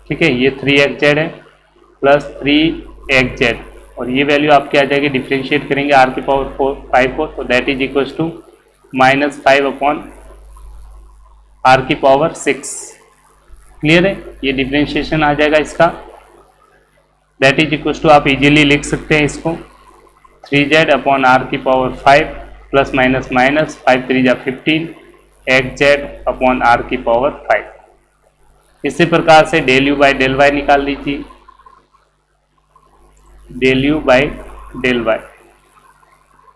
ठीक है, ये 3xz है प्लस 3xz और ये वैल्यू आपकी आ जाएगी, डिफरेंशिएट करेंगे आर की पावर 5 को, तो that is equal to -5 upon are की पावर 6। क्लियर है? ये डिफरेंशिएशन आ जाएगा इसका, दैट इज इक्वल टू आप इजीली लिख सकते हैं इसको 3z अपॉन आर की पावर 5 प्लस माइनस माइनस 5 3 जा 15 एक्स जेड अपॉन आर की पावर 5। इसी प्रकार से del you by del y निकाल लीजिए, del you by del y,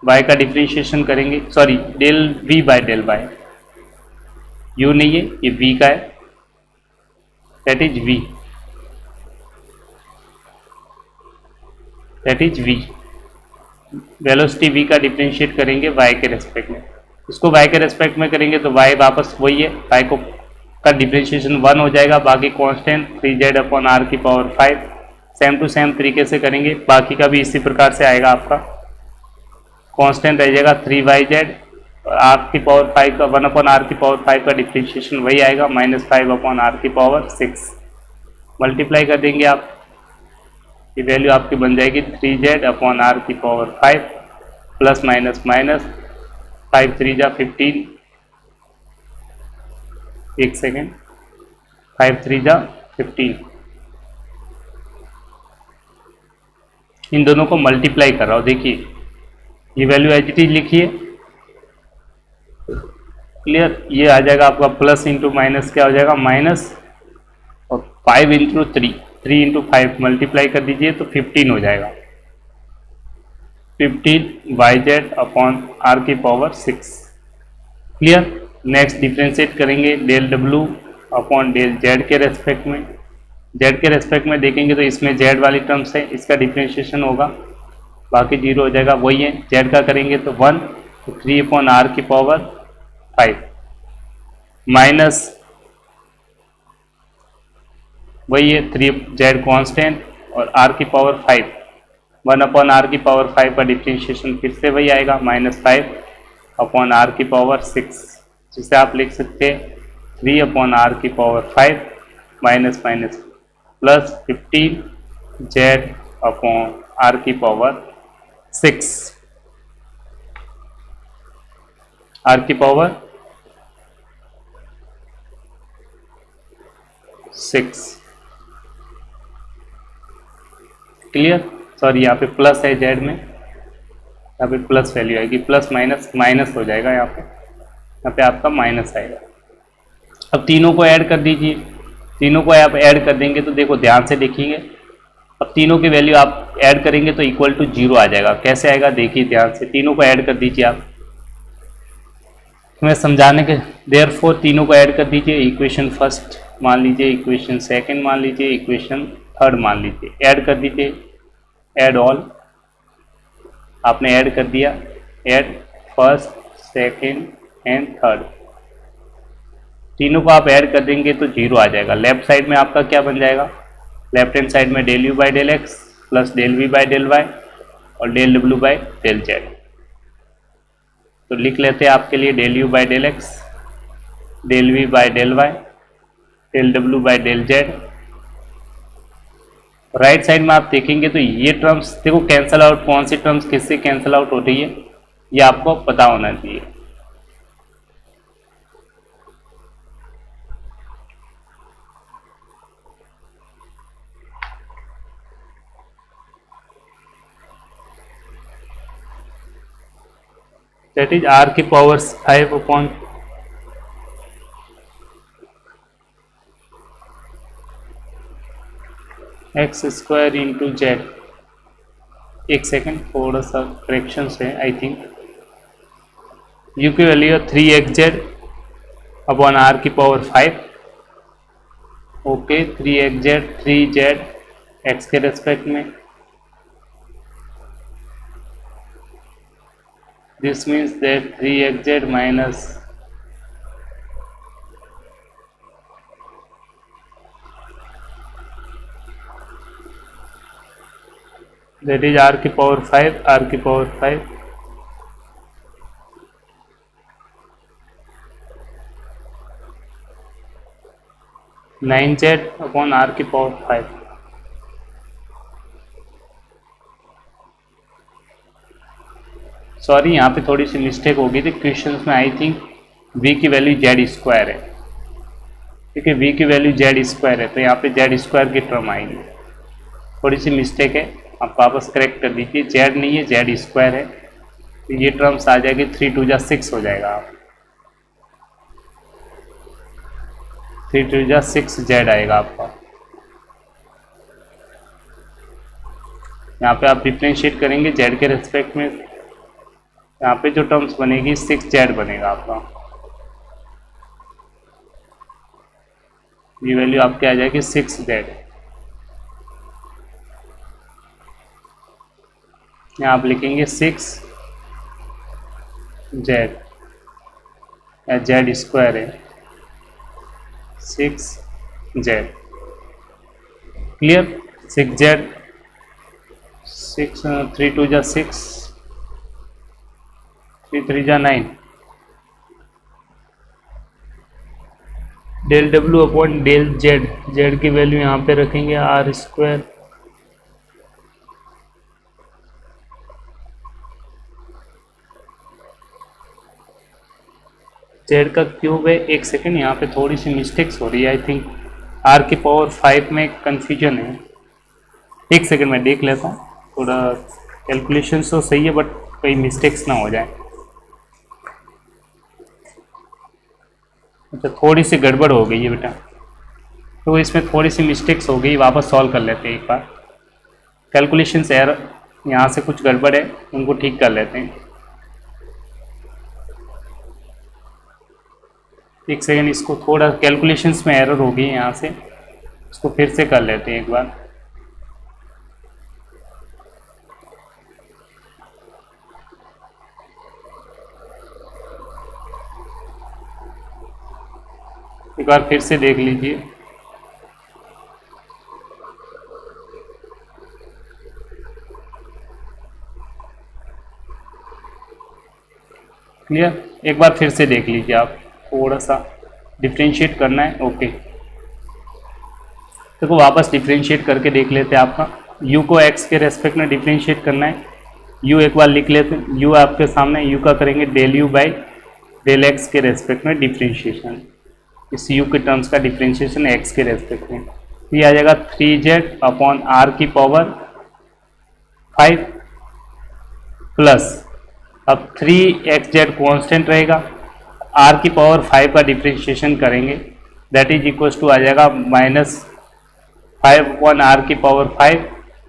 y का डिफ्रेंशिएशन करेंगे, sorry del we by del y, u नहीं है ये वी का है, that is v, that is v. Velocity v का डिफ्रेंशिएट करेंगे y के रेस्पेक्ट में, इसको y के रेस्पेक्ट में करेंगे तो y वापस वही है, y को का डिफ्रेंशिएशन 1 हो जाएगा, बाकी कांस्टेंट 3z अपॉन आर की पावर 5, सेम टू सेम तरीके से करेंगे, बाकी का भी इसी प्रकार से आएगा। आपका कांस्टेंट रह जाएगा 3yz और आर की पावर 5 का 1 अपॉन आर की पावर 5 का डिफ्रेंशिएशन वही आएगा, -5 अपॉन आर की पावर 6। मल्टीप्लाई कर देंगे आप, ये वैल्यू आपकी बन जाएगी 3z अपॉन आर की पावर 5 प्लस माइनस माइनस 5 3 जा 15, एक सेकेंड, 5 3 जा 15, इन दोनों को मल्टीप्लाई कर रहा हूँ। देखिए ये वैल्यू एच टी लिखिए, क्लियर, ये आ जाएगा आपका प्लस इंटू माइनस क्या हो जाएगा माइनस, और 5 इंटू 3 इंटू 5 मल्टीप्लाई कर दीजिए तो 15 हो जाएगा, 15 वाई जेड अपॉन आर की पावर 6। क्लियर। नेक्स्ट डिफ्रेंशिएट करेंगे del W upon del z के रेस्पेक्ट में, जेड के रेस्पेक्ट में देखेंगे तो इसमें जेड वाली टर्म्स है, इसका डिफ्रेंशिएशन होगा, बाकी 0 हो जाएगा, वही है। जेड का करेंगे तो 1, तो 3 अपॉन आर की पावर 5 माइनस वही है 3z कांस्टेंट और r की पावर 5, 1 अपॉन आर की पावर 5 का डिफ्रेंशिएशन फिर से वही आएगा, -5 अपॉन आर की पावर 6, जिसे आप लिख सकते हैं 3 अपॉन आर की power 5 minus minus plus 15z upon are की पावर 6, आर की पावर 6। क्लियर। सॉरी यहाँ पे प्लस है जेड में, यहाँ पे प्लस वैल्यू आएगी, प्लस माइनस माइनस हो जाएगा, यहाँ पे आपका माइनस आएगा। अब तीनों को ऐड कर दीजिए, तीनों को आप ऐड कर देंगे तो देखो ध्यान से देखिए, अब तीनों की वैल्यू आप ऐड करेंगे तो इक्वल टू 0 आ जाएगा। कैसे आएगा देखिए ध्यान से, तीनों को ऐड कर दीजिए आप, मैं समझाने के, देयरफॉर तीनों को ऐड कर दीजिए, इक्वेशन फर्स्ट मान लीजिए, इक्वेशन सेकंड मान लीजिए, इक्वेशन थर्ड मान लीजिए, ऐड कर दीजिए, ऐड ऑल, आपने ऐड कर दिया, add first second and third, तीनों को आप ऐड कर देंगे तो 0 आ जाएगा। लेफ्ट साइड में आपका क्या बन जाएगा, लेफ्ट हैंड साइड में del you by del x plus del we by del Y और del W by del Z. तो लिख लेते हैं आपके लिए del you by del x, del we by del Y, del W by del Z. Right side में आप देखेंगे तो ये टर्म्स देखो कैंसल आउट, कौन सी टर्म्स किससे कैंसल आउट हो रही है ये आपको पता होना चाहिए। दैट इज आर की power 5 upon x square into Z. एक सेकेंड, थोड़ा सा करेक्शन है, आई थिंक यू की वैल्यू 3xz अपॉन आर की power 5, okay 3xz 3z x के रेस्पेक्ट में, this means that 3xz minus that is r की पावर 5, r की पावर 5 9z अपॉन r की पावर 5। सॉरी यहाँ पे थोड़ी सी मिस्टेक हो गई थी क्वेश्चंस में, आई थिंक v की वैल्यू जेड स्क्वायर है, ठीक है, v की वैल्यू जेड स्क्वायर है तो यहाँ पे जेड स्क्वायर की टर्म आएगी, थोड़ी सी मिस्टेक है, आप वापस करेक्ट कर दीजिए, जेड नहीं है जेड स्क्वायर है, तो ये टर्म्स आ जाएगी 3 2 जा 6 हो जाएगा, 3 2 जा 6 जेड आएगा आपका। यहाँ पे आप डिफ्रेंशिएट करेंगे जेड के रेस्पेक्ट में, यहाँ पे जो टर्म्स बनेगी 6 जेड बनेगा आपका। ये वैल्यू आपके आ जाएगी 6 जेड। यहाँ आप लिखेंगे 6 जेड या जेड स्क्वायर है 6 जेड। क्लियर? 6 जेड 6 3 2 जा 6 3 3 जा 9 del W upon del z, z की वैल्यू यहाँ पे रखेंगे आर स्क्वायर जेड का क्यूब है। एक सेकेंड, यहाँ पे थोड़ी सी मिस्टेक्स हो रही है, आई थिंक आर की पावर 5 में कंफ्यूजन है। एक सेकेंड मैं देख लेता हूँ, थोड़ा कैलकुलेशन तो सही है बट कोई मिस्टेक्स ना हो जाए। अच्छा, थोड़ी सी गड़बड़ हो गई है बेटा, तो इसमें थोड़ी सी मिस्टेक्स हो गई, वापस सॉल्व कर लेते हैं एक बार। कैलकुलेशन से एरर यहाँ से कुछ गड़बड़ है, उनको ठीक कर लेते हैं। एक सेकेंड, इसको थोड़ा कैलकुलेशंस में एरर हो गई है यहाँ से, इसको फिर से कर लेते हैं एक बार। एक बार फिर से देख लीजिए। क्लियर? एक बार फिर से देख लीजिए आप, थोड़ा सा डिफ्रेंशिएट करना है। ओके, देखो वापस डिफ्रेंशिएट करके देख लेते हैं। आपका u को x के रेस्पेक्ट में डिफ्रेंशिएट करना है। u एक बार लिख लेते हैं, u आपके सामने, u का करेंगे del u by del x के रेस्पेक्ट में डिफ्रेंशिएशन। इस u के टर्म्स का डिफ्रेंशिएशन x के रेस्पेक्ट में, तो ये आ जाएगा 3z अपॉन r की पावर 5 प्लस, अब 3xz कॉन्स्टेंट रहेगा, r की पावर 5 का डिफ्रेंशिएशन करेंगे, दैट इज इक्वल टू आ जाएगा -5 अपॉन r की पावर 5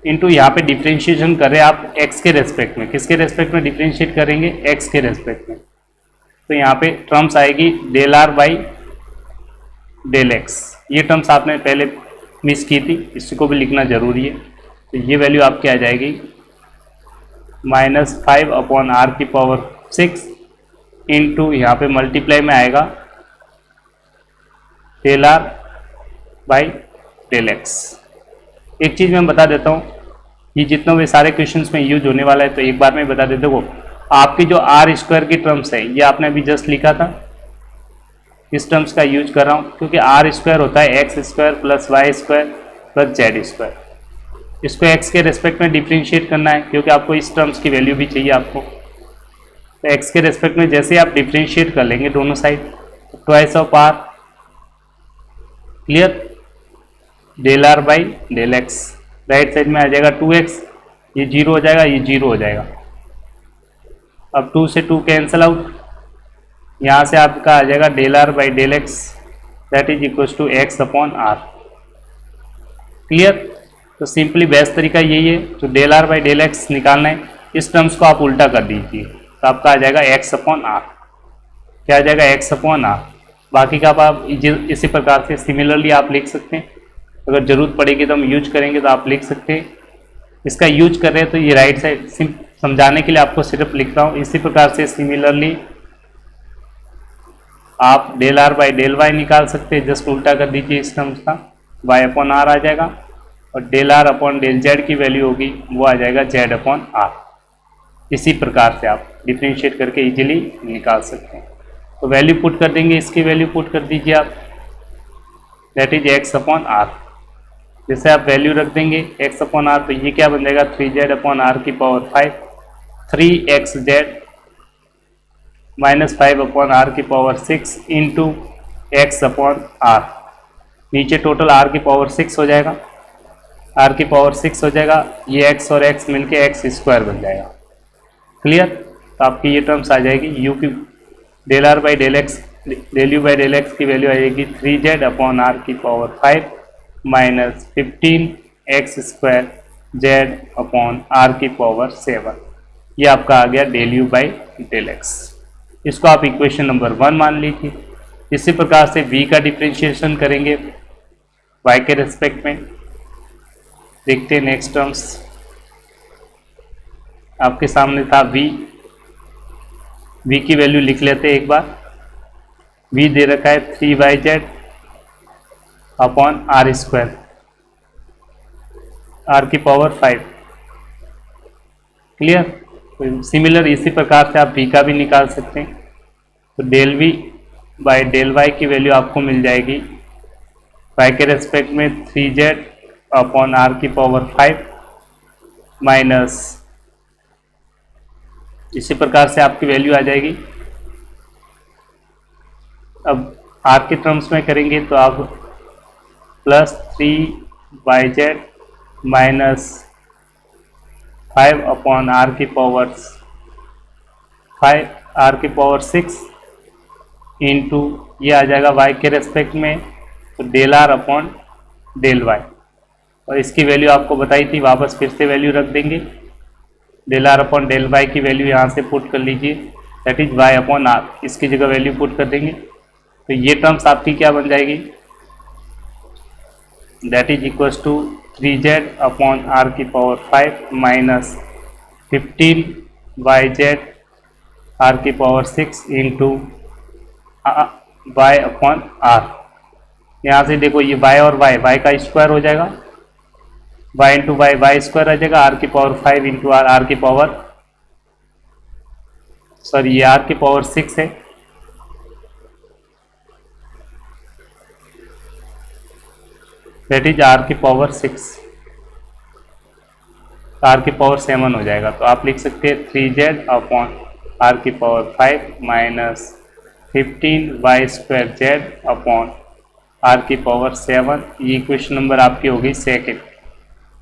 इंटू, यहाँ पे डिफ्रेंशिएशन कर रहे हैं आप x के रेस्पेक्ट में। किसके रेस्पेक्ट में डिफ्रेंशिएट करेंगे? x के रेस्पेक्ट में। तो यहाँ पे टर्म्स आएगी del r by del x। ये टर्म्स आपने पहले मिस की थी, इसको भी लिखना जरूरी है। तो ये वैल्यू आपकी आ जाएगी -5 अपॉन r की पावर 6 इंटू, यहाँ पे मल्टीप्लाई में आएगा del r by del x। एक चीज़ मैं बता देता हूँ, ये जितने भी सारे क्वेश्चंस में यूज होने वाला है, तो एक बार मैं बता देता हूँ। आपकी जो आर स्क्वायर की टर्म्स है, ये आपने अभी जस्ट लिखा था, इस टर्म्स का यूज कर रहा हूँ, क्योंकि आर स्क्वायर होता है x square plus Y square plus Z square. इसको एक्स के रेस्पेक्ट में डिफ्रेंशिएट करना है, क्योंकि आपको इस टर्म्स की वैल्यू भी चाहिए आपको। तो एक्स के रेस्पेक्ट में जैसे आप डिफ्रेंशिएट कर लेंगे दोनों side, twice of r, clear, del are by del x. Right side में आ जाएगा 2x, ये 0 हो जाएगा, ये 0 हो जाएगा। अब 2 से 2 कैंसिल आउट, यहाँ से आपका आ जाएगा del are by del x, that is equal to x upon r. Clear? तो सिंपली बेस्ट तरीका यही है, तो del are by del x निकालना है, इस टर्म्स को आप उल्टा कर दीजिए, तो आपका आ जाएगा एक्स अपॉन आर। क्या आ जाएगा? X upon r. बाकी का आप इसी प्रकार से सिमिलरली आप लिख सकते हैं, अगर ज़रूरत पड़ेगी तो हम यूज करेंगे तो आप लिख सकते हैं। इसका यूज कर रहे हैं तो ये राइट साइड समझाने के लिए आपको सिर्फ लिख रहा हूँ। इसी प्रकार से सिमिलरली आप del are by del y निकाल सकते हैं, जस्ट उल्टा कर दीजिए इस टर्म्स का, वाई अपॉन आर आ जाएगा, और del r upon del Z की वैल्यू होगी, वो आ जाएगा जेड अपॉन आर। इसी प्रकार से आप डिफ्रेंशिएट करके इजीली निकाल सकते हैं। तो वैल्यू पुट कर देंगे, इसकी वैल्यू पुट कर दीजिए आप, that is x upon r. जैसे आप वैल्यू रख देंगे एक्स अपॉन आर, तो ये क्या बन जाएगा? 3z अपॉन आर की पावर 5, 3xz -5 अपॉन आर की power 6 into x upon r. नीचे टोटल आर की पावर 6 हो जाएगा, आर की पावर 6 हो जाएगा, ये एक्स और एक्स मिलके एक्स स्क्वायर बन जाएगा। क्लियर? तो आपकी ये टर्म्स आ जाएगी यू की del are by del x, del you by del x की वैल्यू आ जाएगी 3z अपॉन आर की power 5 minus 15x square z upon are की पावर 7। ये आपका आ गया del you by del x. इसको आप इक्वेशन नंबर 1 मान लीजिए। इसी प्रकार से v का डिफ्रेंशिएशन करेंगे y के रेस्पेक्ट में। देखते हैं नेक्स्ट टर्म्स आपके सामने था v की वैल्यू लिख लेते हैं एक बार। v दे रखा है 3yz upon are square, r की पावर 5। क्लियर। सिमिलर इसी प्रकार से आप v का भी निकाल सकते हैं। तो del v by del y की वैल्यू आपको मिल जाएगी y के रेस्पेक्ट में 3z अपॉन आर की पावर 5 माइनस, इसी प्रकार से आपकी वैल्यू आ जाएगी। अब r के टर्म्स में करेंगे तो आप plus 3yz minus 5 upon are की पावर 5 आर की पावर 6 इंटू ये आ जाएगा y के रेस्पेक्ट में तो del r upon del y, और इसकी वैल्यू आपको बताई थी, वापस फिर से वैल्यू रख देंगे। Del r upon del Y की वैल्यू यहाँ से पुट कर लीजिए, that is y upon r, इसकी जगह वैल्यू पुट कर देंगे। तो ये टर्म्स आपकी क्या बन जाएगी, that is equals to 3z upon are की पावर 5 माइनस 15yz आर की power 6 into y upon r. यहाँ से देखो ये y और y का स्क्वायर हो जाएगा, y इंटू वाई स्क्वायर आ जाएगा, आर की पावर 5 इंटू आर की पावर, सॉरी ये आर की पावर 6 है, दैट इज आर की पावर 6, आर की पावर 7 हो जाएगा। तो आप लिख सकते हैं 3z अपॉन आर की power 5 minus 15y square z upon are की पावर 7। ये इक्वेशन नंबर आपकी होगी सेकेंड।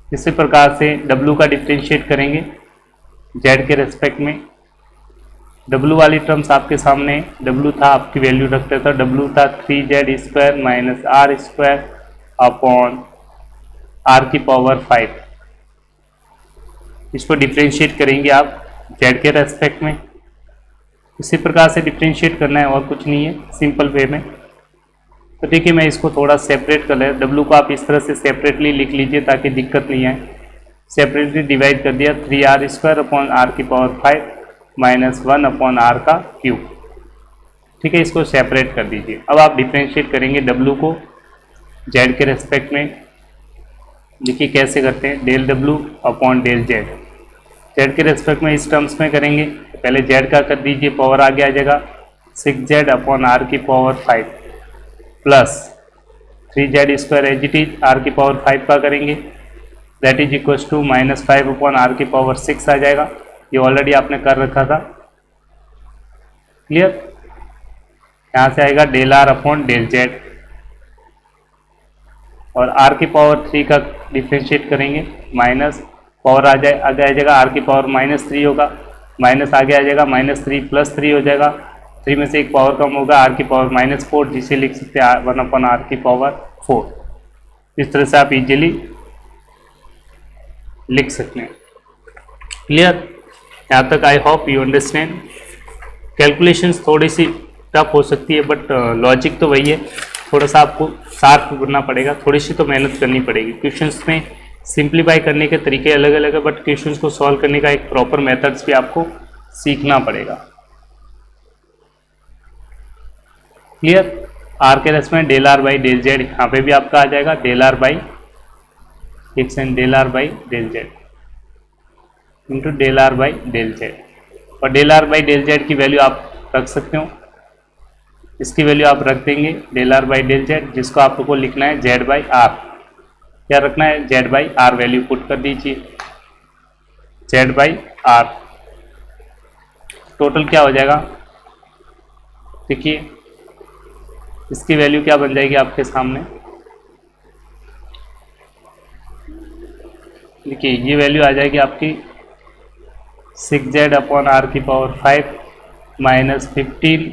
इसी प्रकार से W का डिफ्रेंशिएट करेंगे Z के रेस्पेक्ट में। W वाली टर्म्स आपके सामने, W था आपकी वैल्यू रखते था, W था 3z square minus are square upon are की पावर 5। इसको डिफ्रेंशिएट करेंगे आप Z के रेस्पेक्ट में। इसी प्रकार से डिफ्रेंशिएट करना है और कुछ नहीं है, सिंपल वे में। तो देखिए मैं इसको थोड़ा सेपरेट कर ले, W को आप इस तरह से सेपरेटली लिख लीजिए ताकि दिक्कत नहीं आए। सेपरेटली डिवाइड कर दिया 3r स्क्वायर अपॉन आर की पावर 5 माइनस 1 अपॉन आर का क्यूब। ठीक है, इसको सेपरेट कर दीजिए। अब आप डिफ्रेंशिएट करेंगे W को Z के रेस्पेक्ट में। देखिए कैसे करते हैं, del W upon del Z के रेस्पेक्ट में इस टर्म्स में करेंगे। पहले Z का कर दीजिए, पावर आगे आ जाएगा 6z अपॉन आर की power 5 plus 3z square as it is r की पावर 5 का करेंगे, that is equals to minus 5 upon are की पावर 6 आ जाएगा। ये ऑलरेडी आपने कर रखा था। क्लियर। यहाँ से आएगा del r upon del Z, और आर की पावर 3 का डिफ्रेंशिएट करेंगे, माइनस पावर आगे आ जाएगा आर की पावर -3 होगा, माइनस आगे आ जाएगा -3 प्लस 3 हो जाएगा, 3 में से एक पावर कम होगा आर की पावर -4, जिसे लिख सकते हैं 1 अपॉन आर की पावर 4। इस तरह से आप इजीली लिख सकते हैं। क्लियर। यहाँ तक I hope you understand. Calculations थोड़ी सी टफ हो सकती है बट लॉजिक तो वही है, थोड़ा सा आपको शार्प बनना पड़ेगा, थोड़ी सी तो मेहनत करनी पड़ेगी। क्वेश्चंस में सिंप्लीफाई करने के तरीके अलग अलग है बट क्वेश्चंस को सॉल्व करने का एक प्रॉपर मेथड्स भी आपको सीखना पड़ेगा। क्लियर। आर के रेस में del are by del Z, यहाँ पे भी आपका आ जाएगा del are by X and del are by del Z into del are by del Z, और del are by del Z की वैल्यू आप रख सकते हो, इसकी वैल्यू आप रख देंगे del are by del Z, जिसको आपको लिखना है जेड बाई आर। क्या रखना है, z by r, value put कर दीजिए जेड बाई आर। टोटल क्या हो जाएगा, देखिए इसकी वैल्यू क्या बन जाएगी आपके सामने, देखिए ये वैल्यू आ जाएगी आपकी 6z अपॉन आर की power 5 minus 15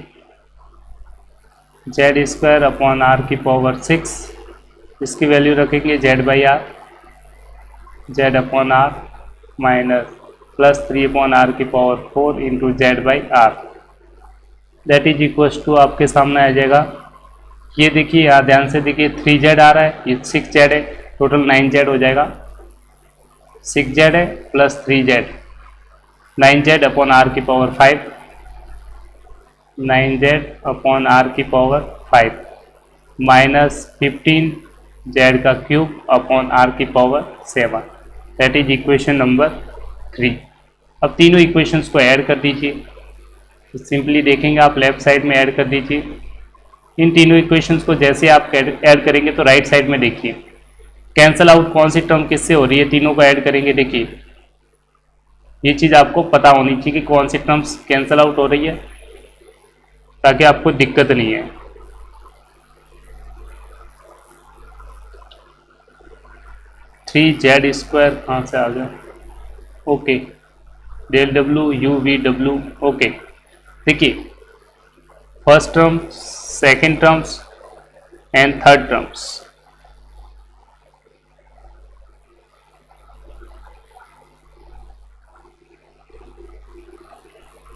Z square upon are की पावर 6, इसकी वैल्यू रखेंगे Z by R, Z upon R minus plus 3 upon are की power 4 into Z by R, that is equals to आपके सामने आ जाएगा। ये देखिए यहाँ ध्यान से देखिए 3z आ रहा है, ये 6z है, टोटल 9z हो जाएगा। 6z है plus 3z, 9z upon are की पावर 5, 9z अपॉन आर की पावर 5 माइनस 15z का क्यूब अपॉन आर की power 7, that is equation number 3। अब तीनों इक्वेशंस को ऐड कर दीजिए, तो सिंपली देखेंगे आप लेफ्ट साइड में ऐड कर दीजिए। इन तीनों इक्वेशंस को जैसे आप ऐड करेंगे तो राइट साइड में देखिए कैंसल आउट कौन सी टर्म किससे हो रही है, तीनों को ऐड करेंगे। देखिए ये चीज़ आपको पता होनी चाहिए कि कौन सी टर्म्स कैंसल आउट हो रही है, ताकि आपको दिक्कत नहीं है। थ्री जेड स्क्वायर कहाँ से आ गया, okay, del W U we W, okay. देखिए first term, second terms and third terms,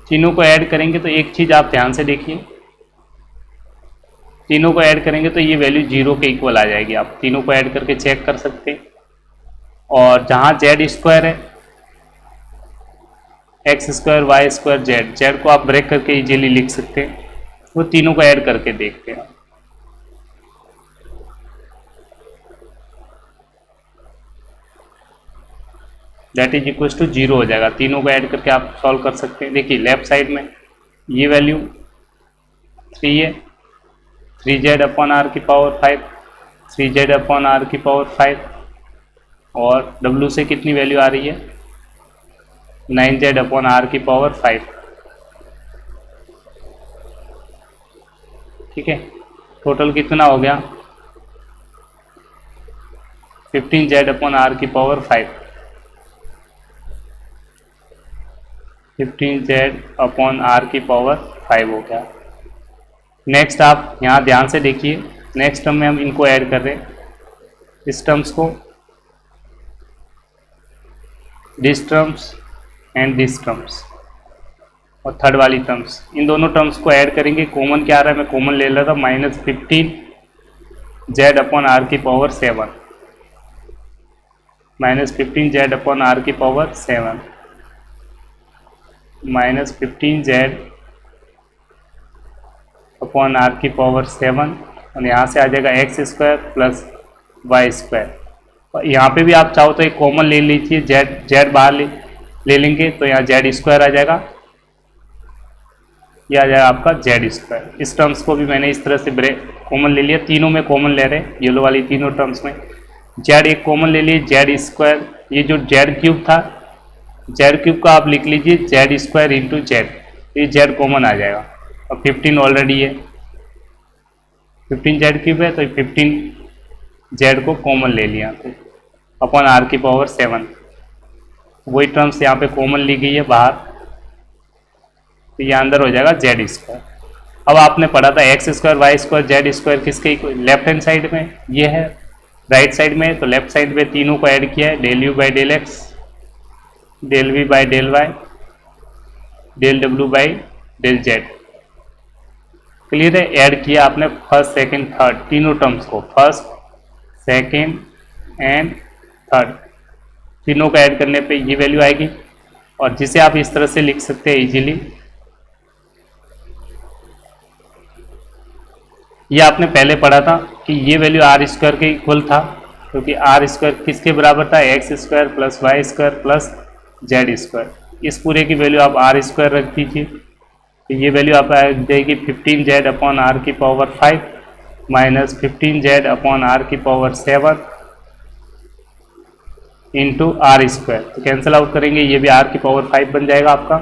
तीनों को ऐड करेंगे तो एक चीज़ आप ध्यान से देखिए, तीनों को ऐड करेंगे तो ये वैल्यू 0 के इक्वल आ जाएगी। आप तीनों को ऐड करके चेक कर सकते हैं। और जहाँ जेड स्क्वायर है, x square y square z, z को आप ब्रेक करके इजीली लिख सकते हैं। वो तीनों को ऐड करके देखते हैं। दैट इज इक्वल टू 0 हो जाएगा। तीनों को ऐड करके आप सॉल्व कर सकते हैं। देखिए लेफ्ट साइड में ये वैल्यू 3 है, 3z अपॉन आर की पावर 5, 3z अपॉन आर की पावर 5, और w से कितनी वैल्यू आ रही है, 9z अपॉन आर की पावर 5, ठीक है। टोटल कितना हो गया, 15z अपॉन आर की पावर 5, 15z अपॉन आर की पावर 5 हो गया। नेक्स्ट आप यहाँ ध्यान से देखिए, नेक्स्ट टर्म में हम इनको ऐड कर रहे हैं, इस टर्म्स को, this terms and this terms, और थर्ड वाली टर्म्स, इन दोनों टर्म्स को ऐड करेंगे। कॉमन क्या आ रहा है, मैं कॉमन ले रहा था, माइनस 15z अपॉन आर की power 7, minus 15z upon are की power 7, minus 15z upon are की पावर 7, और यहाँ से आ जाएगा X square plus Y square. यहाँ पे भी आप चाहो तो एक कॉमन ले लीजिए, जेड बाहर ले लेंगे तो यहाँ जेड स्क्वायर आ जाएगा, यह आ जाएगा आपका जेड स्क्वायर। इस टर्म्स को भी मैंने इस तरह से ब्रेक कॉमन ले लिया, तीनों में कॉमन ले रहे हैं, येलो वाली तीनों टर्म्स में जेड एक कॉमन ले लिए, जेड स्क्वायर, ये जो जेड क्यूब था, जेड क्यूब का आप लिख लीजिए जेड स्क्वायर इंटू जेड, ये जेड कॉमन आ जाएगा। और 15 ऑलरेडी है, 15 जेड क्यूब है तो 15 जेड को कॉमन ले लिया, तो अपॉन आर की पावर 7, वही टर्म्स यहाँ पे कॉमन ली गई है बाहर, तो ये अंदर हो जाएगा जेड स्क्वायर। अब आपने पढ़ा था x square y square z square किसके, लेफ्ट हैंड साइड में ये है, राइट साइड में, तो लेफ्ट साइड में तीनों को ऐड किया है, del you by del x, del we by del Y, del W by del Z. Clear है, ऐड किया आपने फर्स्ट सेकंड थर्ड तीनों टर्म्स को, फर्स्ट सेकंड एंड थर्ड, तीनों को ऐड करने पे ये वैल्यू आएगी, और जिसे आप इस तरह से लिख सकते हैं इजीली। ये आपने पहले पढ़ा था कि ये वैल्यू आर स्क्वायर के इक्वल था, क्योंकि आर स्क्वायर किसके बराबर था, x square plus Y square plus Z square. इस पूरे की वैल्यू आप आर स्क्वायर रख दीजिए, तो ये वैल्यू आप आ जाएगी 15z अपॉन आर की power 5 minus 15z upon are की पावर 7 इंटू आर स्क्वायर। तो कैंसिल आउट करेंगे, ये भी आर की पावर 5 बन जाएगा आपका,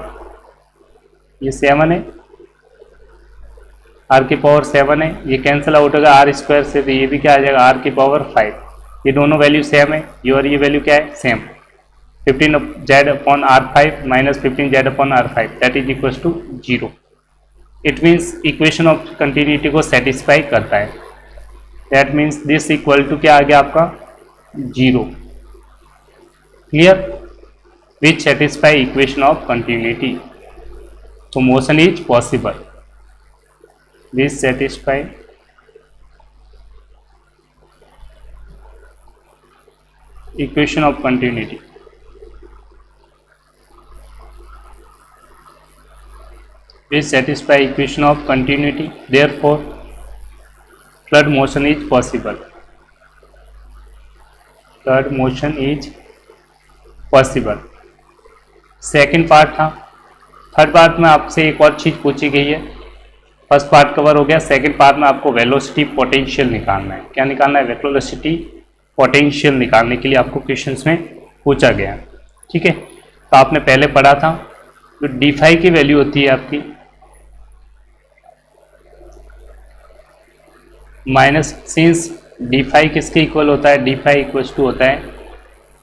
ये 7 है, आर की पावर 7 है, ये कैंसिल आउट होगा आर स्क्वायर से, तो ये भी क्या आ जाएगा आर की पावर 5। ये दोनों वैल्यू सेम है, ये और ये वैल्यू क्या है, same. 15z/r5 minus 15z/r5 that is equals to 0. It means equation of continuity को सेटिस्फाई करता है. That means this equal to क्या आ गया आपका 0. Clear? Which satisfy equation of continuity. तो motion is possible. This satisfy equation of continuity. Which satisfy equation of continuity, therefore fluid motion is possible. Fluid motion is possible. Second part था. Third part में आपसे एक और चीज पूछी गई है. फर्स्ट पार्ट कवर हो गया. सेकेंड पार्ट में आपको वेलोसिटी पोटेंशियल निकालना है. क्या निकालना है? वेलोसिटी पोटेंशियल निकालने के लिए आपको क्वेश्चंस में पूछा गया. ठीक है, तो आपने पहले पढ़ा था जो डी फाई की वैल्यू होती है आपकी माइनस, सिंस डी फाई किसके इक्वल होता है? डी फाई इक्वल्स टू होता है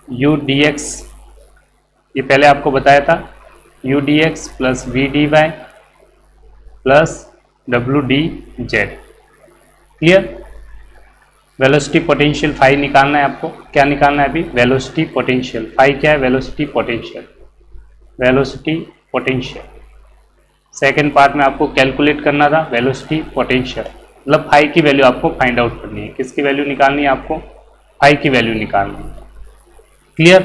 यू डी एक्स. ये पहले आपको बताया था. U d x plus v d y plus डब्ल्यू d Z. Clear? Velocity potential phi निकालना है आपको. क्या निकालना है अभी? Velocity potential. फाई क्या है? Velocity potential. Velocity potential second part में आपको कैलकुलेट करना था. वेलोसिटी पोटेंशियल मतलब फाई की वैल्यू आपको फाइंड आउट करनी है. किसकी वैल्यू निकालनी है आपको? फाई की वैल्यू निकालनी है. क्लियर?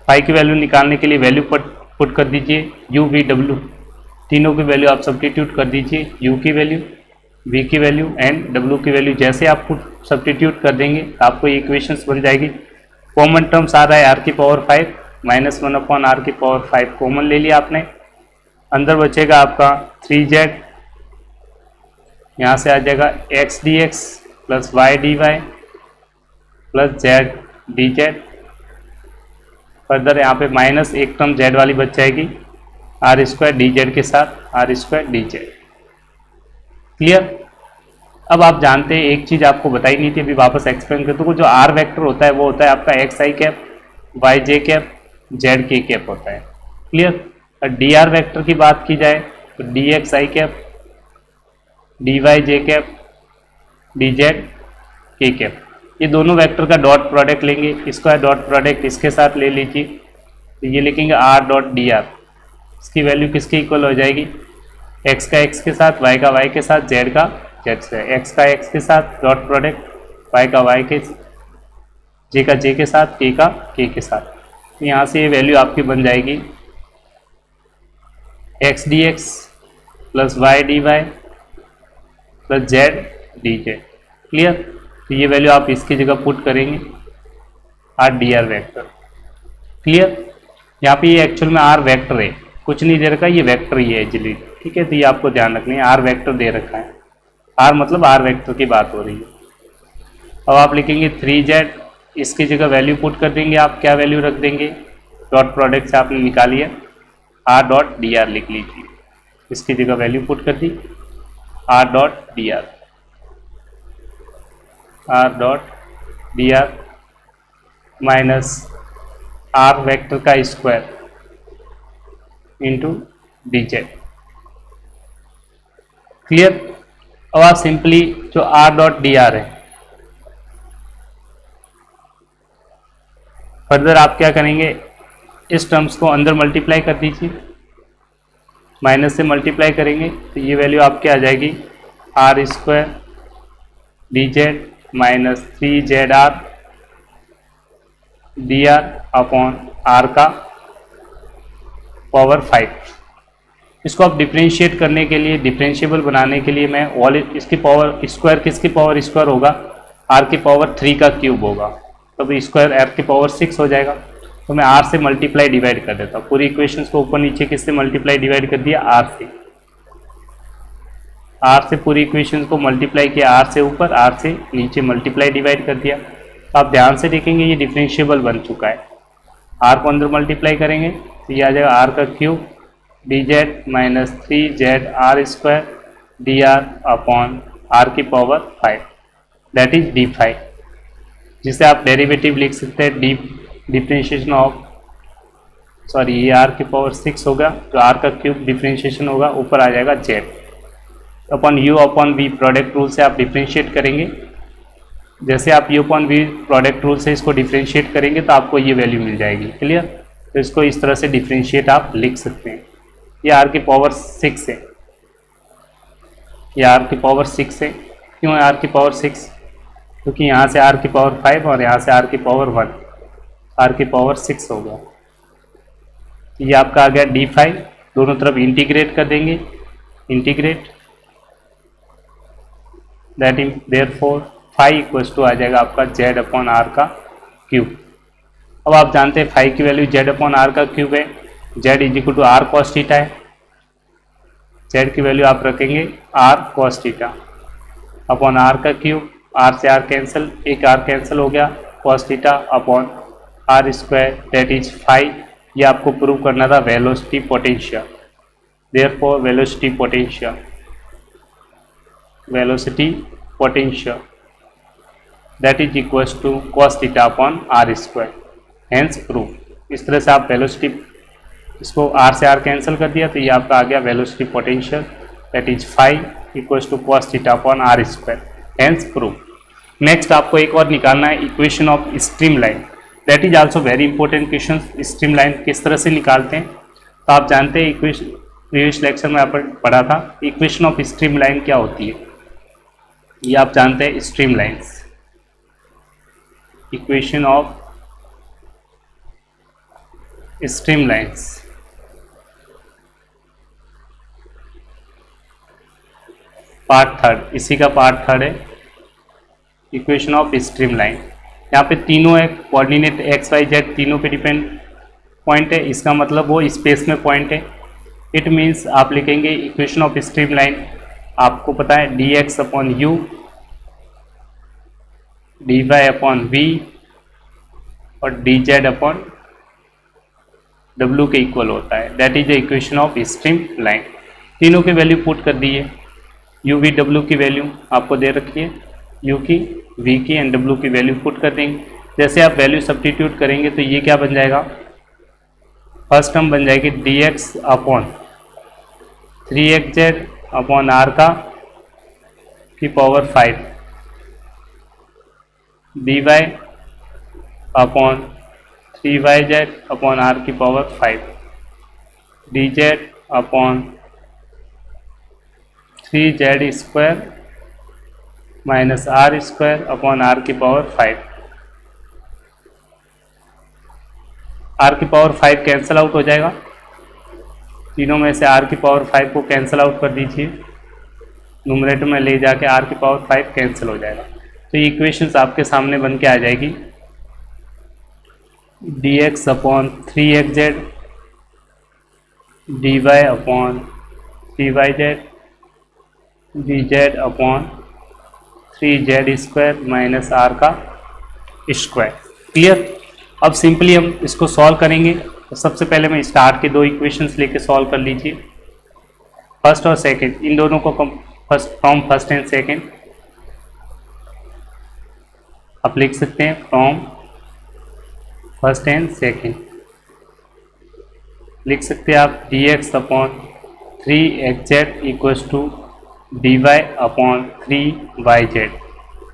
फाई की वैल्यू निकालने के लिए वैल्यू पुट कर दीजिए. यू वी डब्ल्यू तीनों की वैल्यू आप सब्स्टिट्यूट कर दीजिए. यू की वैल्यू, v की वैल्यू एंड w की वैल्यू जैसे आप सब्स्टिट्यूट कर देंगे तो आपको ये इक्वेशंस बन जाएगी. कॉमन टर्म्स आ रहा है r की पावर 5 माइनस 1/r की पावर 5 कॉमन ले लिया आपने. अंदर बचेगा आपका 3z, यहाँ से आ जाएगा x dx plus y dy plus z dz. Further यहाँ पे माइनस एक टर्म z वाली बच जाएगी r² dz के साथ r² dz. क्लियर? अब आप जानते हैं एक चीज आपको बताई नहीं थी, अभी वापस एक्सप्लेन करते हो. जो आर वेक्टर होता है वो होता है आपका एक्स आई कैप, वाई जे कैप, जेड के कैप होता है. क्लियर? और डी आर वेक्टर की बात की जाए तो डी एक्स आई कैप, डी वाई जे cap, D Z k cap. ये दोनों वेक्टर का डॉट प्रोडक्ट लेंगे. इसका डॉट प्रोडक्ट इसके साथ ले लीजिए तो ये लिखेंगे आर डॉट डी आर. इसकी वैल्यू किसके इक्वल हो जाएगी? x का x के साथ, y का y के साथ, z का z से. x का x के साथ डॉट प्रोडक्ट, y का y के, j का j के साथ, k का k के साथ. तो यहाँ से ये वैल्यू आपकी बन जाएगी x dx plus y dy plus z dz. Clear? तो ये वैल्यू आप इसकी जगह पुट करेंगे r dr वेक्टर. क्लियर? यहाँ पे ये एक्चुअल में r वेक्टर है, कुछ नहीं दे रखा, ये वेक्टर ही है इजिली. ठीक है, तो ये आपको ध्यान रखना है. आर वेक्टर दे रखा है. आर मतलब आर वेक्टर की बात हो रही है. अब आप लिखेंगे 3z, इसकी जगह वैल्यू पुट कर देंगे आप. क्या वैल्यू रख देंगे? डॉट प्रोडक्ट से आपने निकाली है आर डॉट डी आर लिख लीजिए. इसकी जगह वैल्यू पुट कर दी R dot D R. R dot D R minus R vector का square into D Z. Clear? अब आप सिंपली जो आर डॉट डी आर है, फर्दर आप क्या करेंगे? इस टर्म्स को अंदर मल्टीप्लाई कर दीजिए. माइनस से मल्टीप्लाई करेंगे तो ये वैल्यू आपके आ जाएगी r² dz minus 3zr dr upon r का पावर 5. इसको आप डिफ्रेंशिएट करने के लिए, डिफ्रेंशिएबल बनाने के लिए मैं ऑल इसकी पावर स्क्वायर, किसकी पावर स्क्वायर होगा? r की पावर 3 का क्यूब होगा, तब स्क्वायर r की पावर 6 हो जाएगा. तो मैं r से मल्टीप्लाई डिवाइड कर देता हूँ. पूरी इक्वेशंस को ऊपर नीचे किससे मल्टीप्लाई डिवाइड कर दिया? r से. r से पूरी इक्वेशंस को मल्टीप्लाई किया, r से ऊपर, r से नीचे मल्टीप्लाई डिवाइड कर दिया. तो आप ध्यान से देखेंगे ये डिफरेंशिएबल बन चुका है. r को अंदर मल्टीप्लाई करेंगे तो ये आ जाएगा r का cube dz minus 3zr² dr upon r की पावर 5, दैट इज d5, जिसे आप डेरिवेटिव लिख सकते हैं डिफरेंशिएशन ऑफ सॉरी ये आर की पावर 6 होगा, जो आर का क्यूब डिफ्रेंशिएशन होगा ऊपर आ जाएगा z upon u upon v product rule से आप डिफ्रेंशिएट करेंगे। जैसे आप u upon v product rule से इसको डिफ्रेंशिएट करेंगे तो आपको ये वैल्यू मिल जाएगी। क्लियर? तो इसको इस तरह से डिफ्रेंशिएट आप लिख सकते हैं। ये आर की पावर 6 है, ये आर की पावर 6 है। क्यों है आर की पावर 6? क्योंकि यहाँ से आर की पावर 5 और यहाँ से आर की पावर 1, आर की पावर 6 हो गया। ये आपका आ गया d5, दोनों तरफ इंटीग्रेट कर देंगे, integrate that in therefore phi equals to आ जाएगा आपका जेड अपॉन आर का क्यूब। अब आप जानते हैं फाई की वैल्यू जेड अपॉन आर का क्यूब है, Z is equal to R cos theta है। जेड की वैल्यू आप रखेंगे R cos theta upon R का क्यूब, आर से आर कैंसिल, एक आर कैंसिल हो गया, cos theta upon are square that is phi. ये आपको प्रूव करना था velocity potential, therefore velocity potential, velocity potential that is equals to cos theta upon are square, hence proof. इस तरह से आप वेलोसिटी, इसको आर से आर कैंसिल कर दिया तो ये आपका आ गया velocity potential that is phi equals to cos theta upon are square, hence proof. Next आपको एक और निकालना है equation of stream line, that is also very important question. Stream line किस तरह से निकालते हैं? तो आप जानते हैं इक्वेशन, प्रीवियस लेक्चर में आपने पढ़ा था इक्वेशन ऑफ स्ट्रीम लाइन क्या होती है, ये आप जानते हैं stream lines, equation of stream lines. Part third, इसी का पार्ट थर्ड है इक्वेशन ऑफ स्ट्रीम लाइन। यहाँ पे तीनों है, कोऑर्डिनेट एक्स वाई जेड तीनों पे डिपेंड पॉइंट है, इसका मतलब वो स्पेस में पॉइंट है। इट मीन्स आप लिखेंगे इक्वेशन ऑफ स्ट्रीम लाइन, आपको पता है d x upon u d Y upon v और डी जेड अपॉन डब्ल्यू के इक्वल होता है, that is the equation of stream line. तीनों की वैल्यू पुट कर दी है, यू वी डब्ल्यू की वैल्यू आपको दे रखी है, यू की वी की एंड डब्ल्यू की वैल्यू पुट कर देंगे। जैसे आप वैल्यू सब्स्टिट्यूट करेंगे तो ये क्या बन जाएगा, फर्स्ट टर्म बन जाएगी D x upon 3xz upon R का की power 5, D Y upon 3yz upon are की power 5, D Z upon 3z square minus are square upon are की पावर 5। आर की पावर 5 कैंसिल आउट हो जाएगा, तीनों में से आर की पावर 5 को कैंसिल आउट कर दीजिए, न्यूमरेटर में ले जाके आर की पावर 5 कैंसिल हो जाएगा। तो ये इक्वेशंस आपके सामने बन के आ जाएगी D x upon 3xz d Y upon 3yz d Z upon 3z square minus r का स्क्वायर। क्लियर? अब सिंपली हम इसको सॉल्व करेंगे। तो सबसे पहले मैं स्टार्ट के दो इक्वेशंस लेके सॉल्व कर लीजिए, फर्स्ट और सेकंड, इन दोनों को फ्रॉम फर्स्ट एंड सेकंड आप लिख सकते हैं, फ्रॉम फर्स्ट एंड सेकंड लिख सकते हैं आप d x upon 3xz equals to d Y upon 3yz।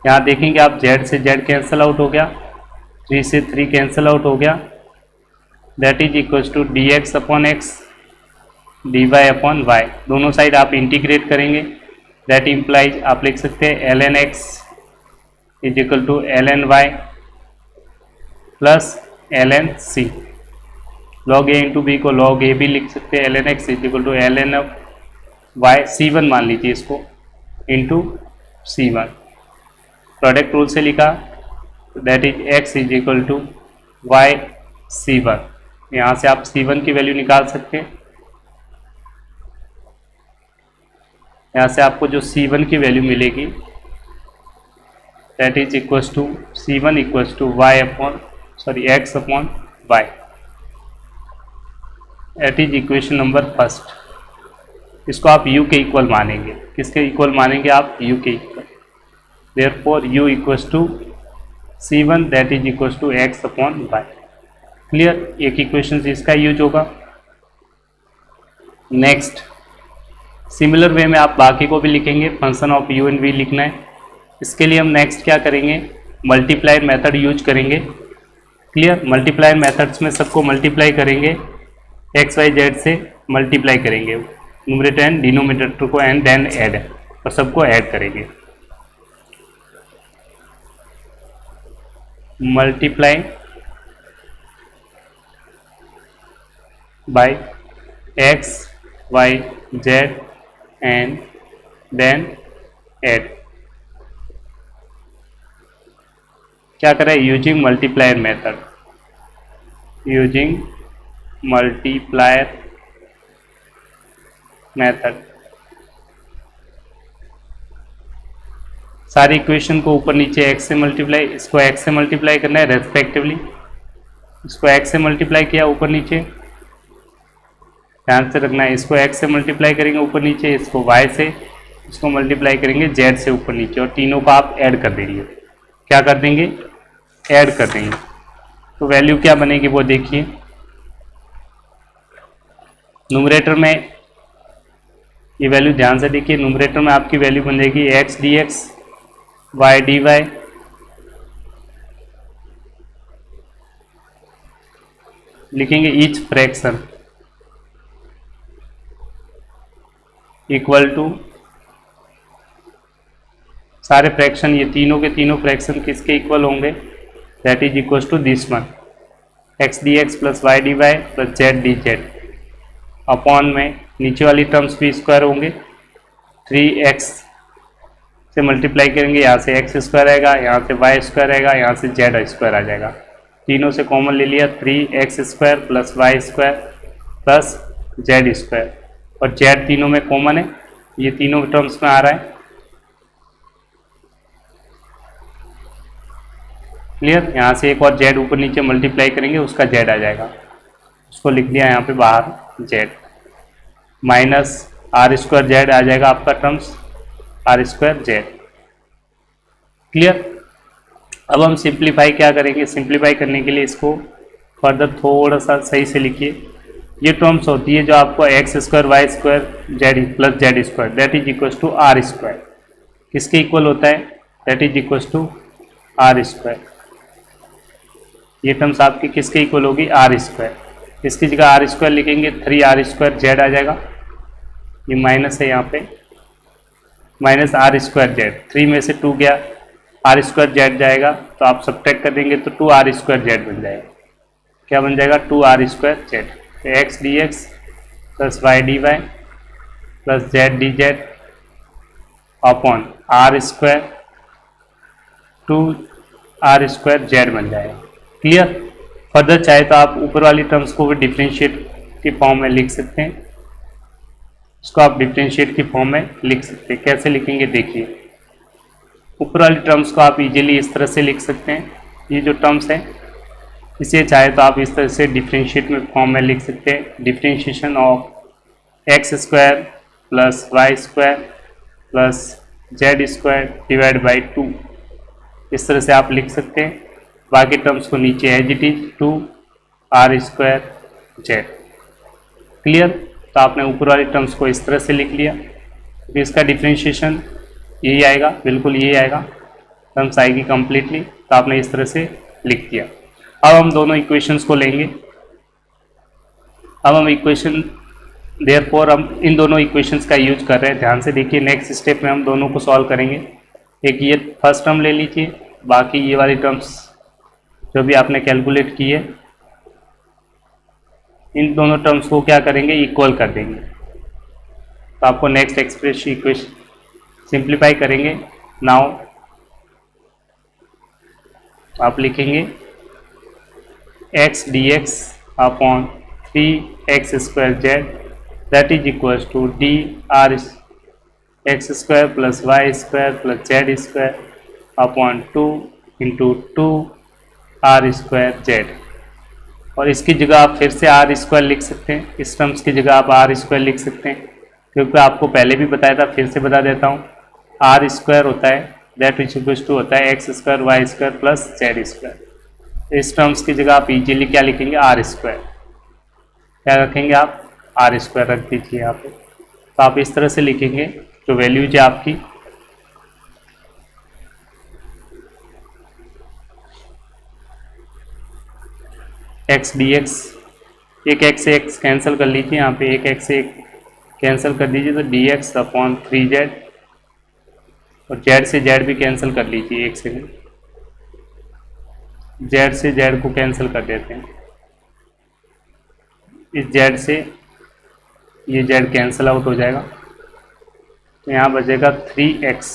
यहाँ देखेंगे आप z से z कैंसिल आउट हो गया, 3 से 3 कैंसिल आउट हो गया, that is equals to d x upon x d Y upon y. दोनों साइड आप इंटीग्रेट करेंगे, दैट इम्प्लाइज आप लिख सकते हैं ln x is equal to ln y plus ln c। log a into b को log a भी लिख सकते हैं, ln x is equal to ln y c1 मान लीजिए इसको इंटू c1, प्रोडक्ट रूल से लिखा, that is x is equal to y c1। यहाँ से आप c1 की वैल्यू निकाल सकते हैं, यहाँ से आपको जो c1 की वैल्यू मिलेगी that is equals to c1 equals to y upon x upon y। That is equation number first. इसको आप u के इक्वल मानेंगे, किसके इक्वल मानेंगे आप, u के equal. Therefore u equals to c1 that is equals to x upon y। Clear, एक equation इसका यूज होगा। नेक्स्ट सिमिलर वे में आप बाकी को भी लिखेंगे, function of u and v लिखना है। इसके लिए हम नेक्स्ट क्या करेंगे, मल्टीप्लायर मेथड यूज करेंगे। क्लियर, मल्टीप्लायर मेथड्स में सबको मल्टीप्लाई करेंगे, एक्स वाई जेड से मल्टीप्लाई करेंगे न्यूमरेटर एंड डिनोमिनेटर को, एंड देन ऐड, और सबको ऐड करेंगे। Multiply by x y z and then add. क्या करें, using multiplier method, using multiplier method. सारी इक्वेशन को ऊपर नीचे x से मल्टीप्लाई, इसको x से मल्टीप्लाई करना है रेस्पेक्टिवली, इसको x से मल्टीप्लाई किया ऊपर नीचे, ध्यान से रखना है, इसको x से मल्टीप्लाई करेंगे ऊपर नीचे, इसको y से, इसको मल्टीप्लाई करेंगे z से ऊपर नीचे, और तीनों को आप ऐड कर देंगे। क्या कर देंगे, ऐड कर देंगे। तो वैल्यू क्या बनेगी वो देखिए, न्यूमरेटर में ये वैल्यू ध्यान से देखिए, न्यूमरेटर में आपकी वैल्यू बन जाएगी x dx y dy, लिखेंगे ईच फ्रैक्शन इक्वल टू, सारे फ्रैक्शन, ये तीनों के तीनों फ्रैक्शन किसके इक्वल होंगे, that is equal to this one, x d x plus y d y plus z d Z, upon में नीचे वाली टर्म्स भी स्क्वायर होंगे, 3x से मल्टीप्लाई करेंगे, यहाँ से एक्स स्क्वायर आएगा, यहाँ से वाई स्क्वायर आएगा, यहाँ से जेड स्क्वायर आ जाएगा, तीनों से कॉमन ले लिया, 3x square plus Y square plus Z square, और जेड तीनों में कॉमन है, ये तीनों टर्म्स में आ रहा है। क्लियर, यहाँ से एक और जेड ऊपर नीचे मल्टीप्लाई करेंगे, उसका जेड आ जाएगा, उसको लिख दिया यहाँ पे बाहर Z, minus are square Z आ जाएगा आपका terms, R square Z. Clear, अब हम सिंप्लीफाई क्या करेंगे, सिंप्लीफाई करने के लिए इसको फर्दर थोड़ा सा सही से लिखिए। ये टर्म्स होती है जो आपको x square y square z plus Z square that is equal to r square, किसके इक्वल होता है, that is equal to r square. ये टर्म्स आपकी किसके इक्वल होगी, आर स्क्वायर, इसकी जगह आर स्क्वायर लिखेंगे, 3r स्क्वायर जेड आ जाएगा, ये माइनस है यहाँ पे, माइनस आर स्क्वायर जेड, 3 में से 2 गया, आर स्क्वायर जेड जाएगा, तो आप सब्ट्रैक्ट कर देंगे तो 2r स्क्वायर जेड बन जाएगा। क्या बन जाएगा, 2r स्क्वायर जेड, तो x d x plus y d y plus z d Z upon are square 2r square z बन जाएगा। क्लियर, फर्दर चाहे तो आप ऊपर वाली टर्म्स को भी डिफरेंशिएट की फॉर्म में लिख सकते हैं, इसको आप डिफरेंशिएट की फॉर्म में लिख सकते हैं। कैसे लिखेंगे देखिए, ऊपर वाली टर्म्स को आप इजीली इस तरह से लिख सकते हैं, ये जो टर्म्स हैं इसे चाहे तो आप इस तरह से डिफरेंशिएट में फॉर्म में लिख सकते हैं, differentiation of x square plus Y square plus Z square divide by 2, इस तरह से आप लिख सकते हैं। बाकी टर्म्स को नीचे as it is 2r square Z. Clear, तो आपने ऊपर वाली टर्म्स को इस तरह से लिख लिया, तो इसका डिफरेंशिएशन यही आएगा, बिल्कुल यही आएगा, टर्म्स आएगी कम्प्लीटली, तो आपने इस तरह से लिख दिया। अब हम दोनों इक्वेशंस को लेंगे, अब हम इक्वेशन, देयरफॉर हम इन दोनों इक्वेशंस का यूज कर रहे हैं, ध्यान से देखिए। नेक्स्ट स्टेप में हम दोनों को सॉल्व करेंगे, एक ये फर्स्ट टर्म ले लीजिए, बाकी ये वाली टर्म्स जो भी आपने कैलकुलेट की है, इन दोनों टर्म्स को क्या करेंगे, इक्वल कर देंगे, तो आपको नेक्स्ट एक्सप्रेशन इक्वेशन सिंप्लीफाई करेंगे। नाउ आप लिखेंगे x d x upon 3x square z that is equal to d r x square plus Y square plus Z square upon 2 into 2r square z, और इसकी जगह आप फिर से are square लिख सकते हैं, इस टर्म्स की जगह आप आर स्क्वायर लिख सकते हैं, क्योंकि आपको पहले भी बताया था, फिर से बता देता हूँ, आर स्क्वायर होता है दैट इज इक्वल टू होता है x square y square plus Z square, इस टर्म्स की जगह आप इजीली क्या लिखेंगे, आर स्क्वायर, क्या रखेंगे आप, आर स्क्वायर रख दीजिए यहाँ पे। तो आप इस तरह से लिखेंगे जो वैल्यूज है आपकी एक्स डी एक्स, एक एक्स से एक्स कैंसिल कर लीजिए, यहाँ पे एक एक्स से एक कैंसिल कर दीजिए तो डी एक्स अपॉन 3z, और जेड से जेड भी कैंसिल कर लीजिए, एक सेकेंड, जेड से जेड को कैंसिल कर देते हैं, इस जेड से ये जेड कैंसिल आउट हो जाएगा, तो यहाँ बचेगा 3x,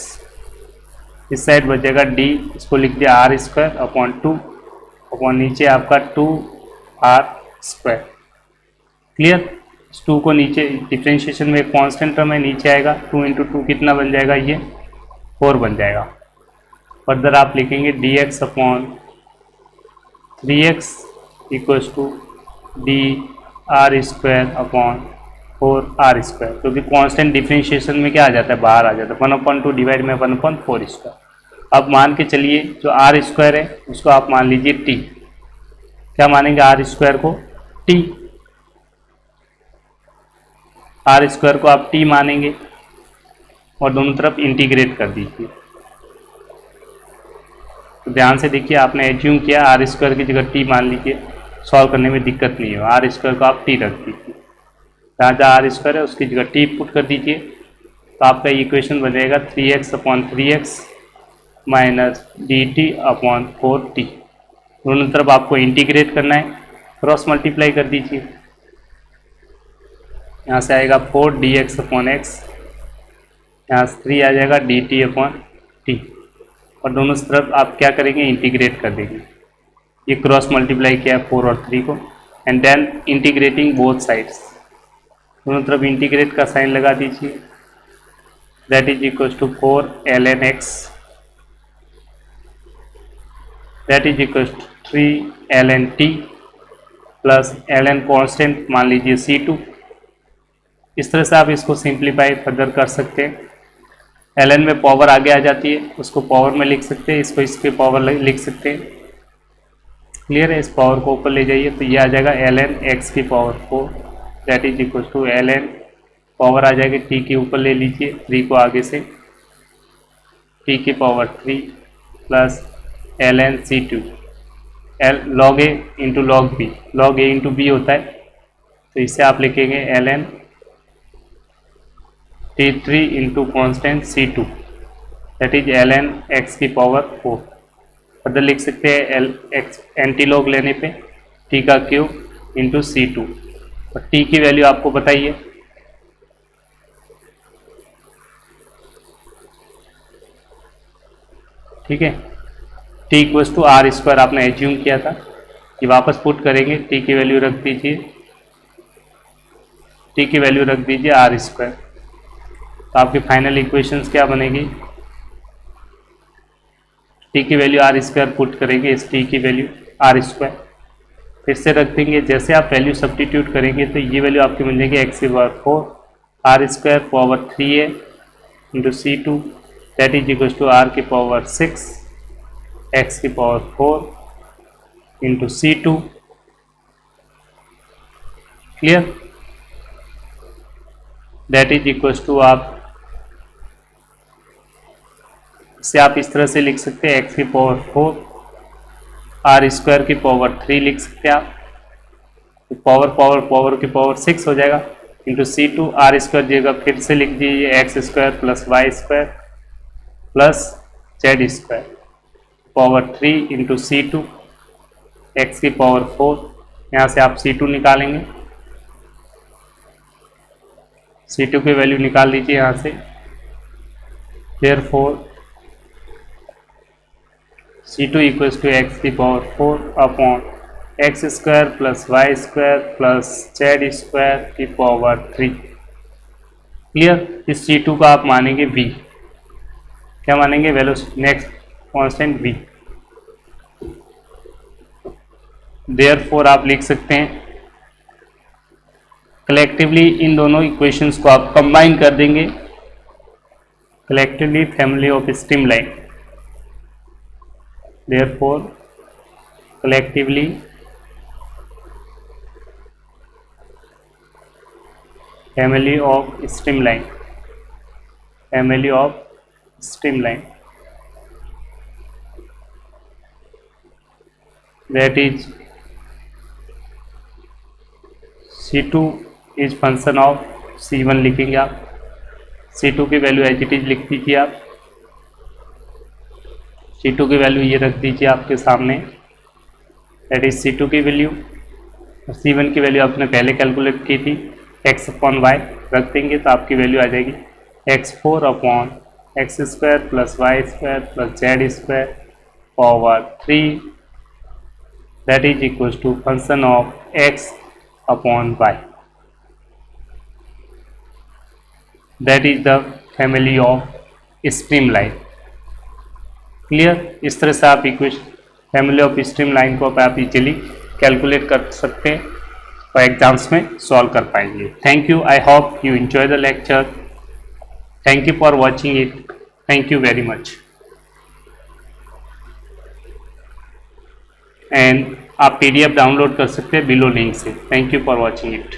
इस साइड बचेगा d, इसको लिख दिया आर स्क्वायर अपॉन 2 अपॉन नीचे आपका 2r स्क्वायर। क्लियर, इस 2 को नीचे डिफ्रेंशिएशन में एक कांस्टेंट टर्म है, नीचे आएगा 2 इंटू 2 कितना बन जाएगा, ये 4 बन जाएगा। फर्दर आप लिखेंगे dx upon 3x equals to d r square upon 4r square, क्योंकि कांस्टेंट डिफरेंशिएशन में क्या आ जाता है, बाहर आ जाता है, 1/2 डिवाइड में 1/4 स्क्वायर। अब मान के चलिए जो आर स्क्वायर है उसको आप मान लीजिए t, क्या मानेंगे आर स्क्वायर को, t, आर स्क्वायर को आप t मानेंगे और दोनों तरफ इंटीग्रेट कर दीजिए। तो ध्यान से देखिए, आपने एज्यूम किया आर स्क्वायर की जगह t मान लीजिए, सॉल्व करने में दिक्कत नहीं हो, आर स्क्वायर को आप t रख दीजिए, जहाँ जहाँ आर स्क्वायर है उसकी जगह t पुट कर दीजिए, तो आपका इक्वेशन बन जाएगा 3x upon 3x minus D T upon 4t। दोनों तरफ आपको इंटीग्रेट करना है, क्रॉस मल्टीप्लाई कर दीजिए, यहाँ से आएगा 4 dx अपॉन एक्स, यहाँ से 3 आ जाएगा dt अपॉन t, और दोनों तरफ आप क्या करेंगे, इंटीग्रेट कर देंगे, ये क्रॉस मल्टीप्लाई किया है 4 और 3 को, and then integrating both sides, दोनों तरफ इंटीग्रेट का साइन लगा दीजिए, that is equal to 4 ln x, that is equal to 3 ln t plus ln constant मान लीजिए c2। इस तरह से आप इसको सिंप्लीफाई फर्दर कर सकते हैं, ln में पावर आगे आ जाती है, उसको पावर में लिख सकते हैं, इसको इसके पावर लिख सकते हैं। क्लियर है, इस पावर को ऊपर ले जाइए तो ये आ जाएगा ln x की power 4, that is equal to ln power आ जाएगी t के ऊपर ले लीजिए, 3 को आगे से t की power 3 plus ln c2, log a into log b, log a into b होता है, तो इससे आप लिखेंगे ln t3 into constant c2, that is ln x की पावर 4। फर्दर लिख सकते हैं x एंटी लॉग लेने पे t का क्यूब इंटू c2, और t की वैल्यू आपको बताइए, ठीक है, t equals to r square आपने एज्यूम किया था, ये वापस पुट करेंगे, t की वैल्यू रख दीजिए, t की वैल्यू रख दीजिए आर स्क्वायर, तो आपकी फाइनल इक्वेशंस क्या बनेगी, t की वैल्यू आर स्क्वायर पुट करेंगे, इस t की वैल्यू आर स्क्वायर, फिर से रख देंगे, जैसे आप वैल्यू सब्स्टिट्यूट करेंगे तो ये वैल्यू आपकी बन जाएगी x की power 4 r square power 3a into c2, that is equal to r की पावर 6 x की power 4 into c2। Clear, that is equal to आप इसे आप इस तरह से लिख सकते हैं, x की पावर 4 आर स्क्वायर की पावर 3 लिख सकते हैं आप, तो पावर पावर पावर की पावर 6 हो जाएगा, इंटू c2 आर स्क्वायर जगह फिर से लिख दीजिए x square plus Y square plus Z square power 3 into c2 x की पावर 4, यहाँ से आप c2 निकालेंगे, c2 की वैल्यू निकाल लीजिए यहाँ से, therefore c2 equals to X की power 4 upon x square plus Y square plus Z square की पावर 3। क्लियर, इस c2 का आप मानेंगे v, क्या मानेंगे, velocity next constant v, therefore आप लिख सकते हैं कलेक्टिवली इन दोनों इक्वेशंस को आप कंबाइन कर देंगे, collectively family of streamline, therefore collectively family of streamline, family of streamline, that is C2 is function of C1 लिखेंगे आप, C2 की वैल्यू एज इट इज लिख दीजिए आप, C2 की वैल्यू ये रख दीजिए आपके सामने, दैट इज C2 की वैल्यू, C1 की वैल्यू आपने पहले कैलकुलेट की थी, x अपॉन वाई रख देंगे तो आपकी वैल्यू आ जाएगी x4 upon x square plus Y square plus Z square power 3, that is equal to function of x upon y, that is the family of streamline. Clear? इस तरह से आप इक्वेशन फैमिली ऑफ स्ट्रीमलाइन को आप easily calculate कर सकते हैं और एग्जाम्स में सॉल्व कर पाएंगे। Thank you, I hope you enjoy the lecture, thank you for watching it, thank you very much. And आप PDF डाउनलोड कर सकते हैं बिलो लिंक से। Thank you for watching it.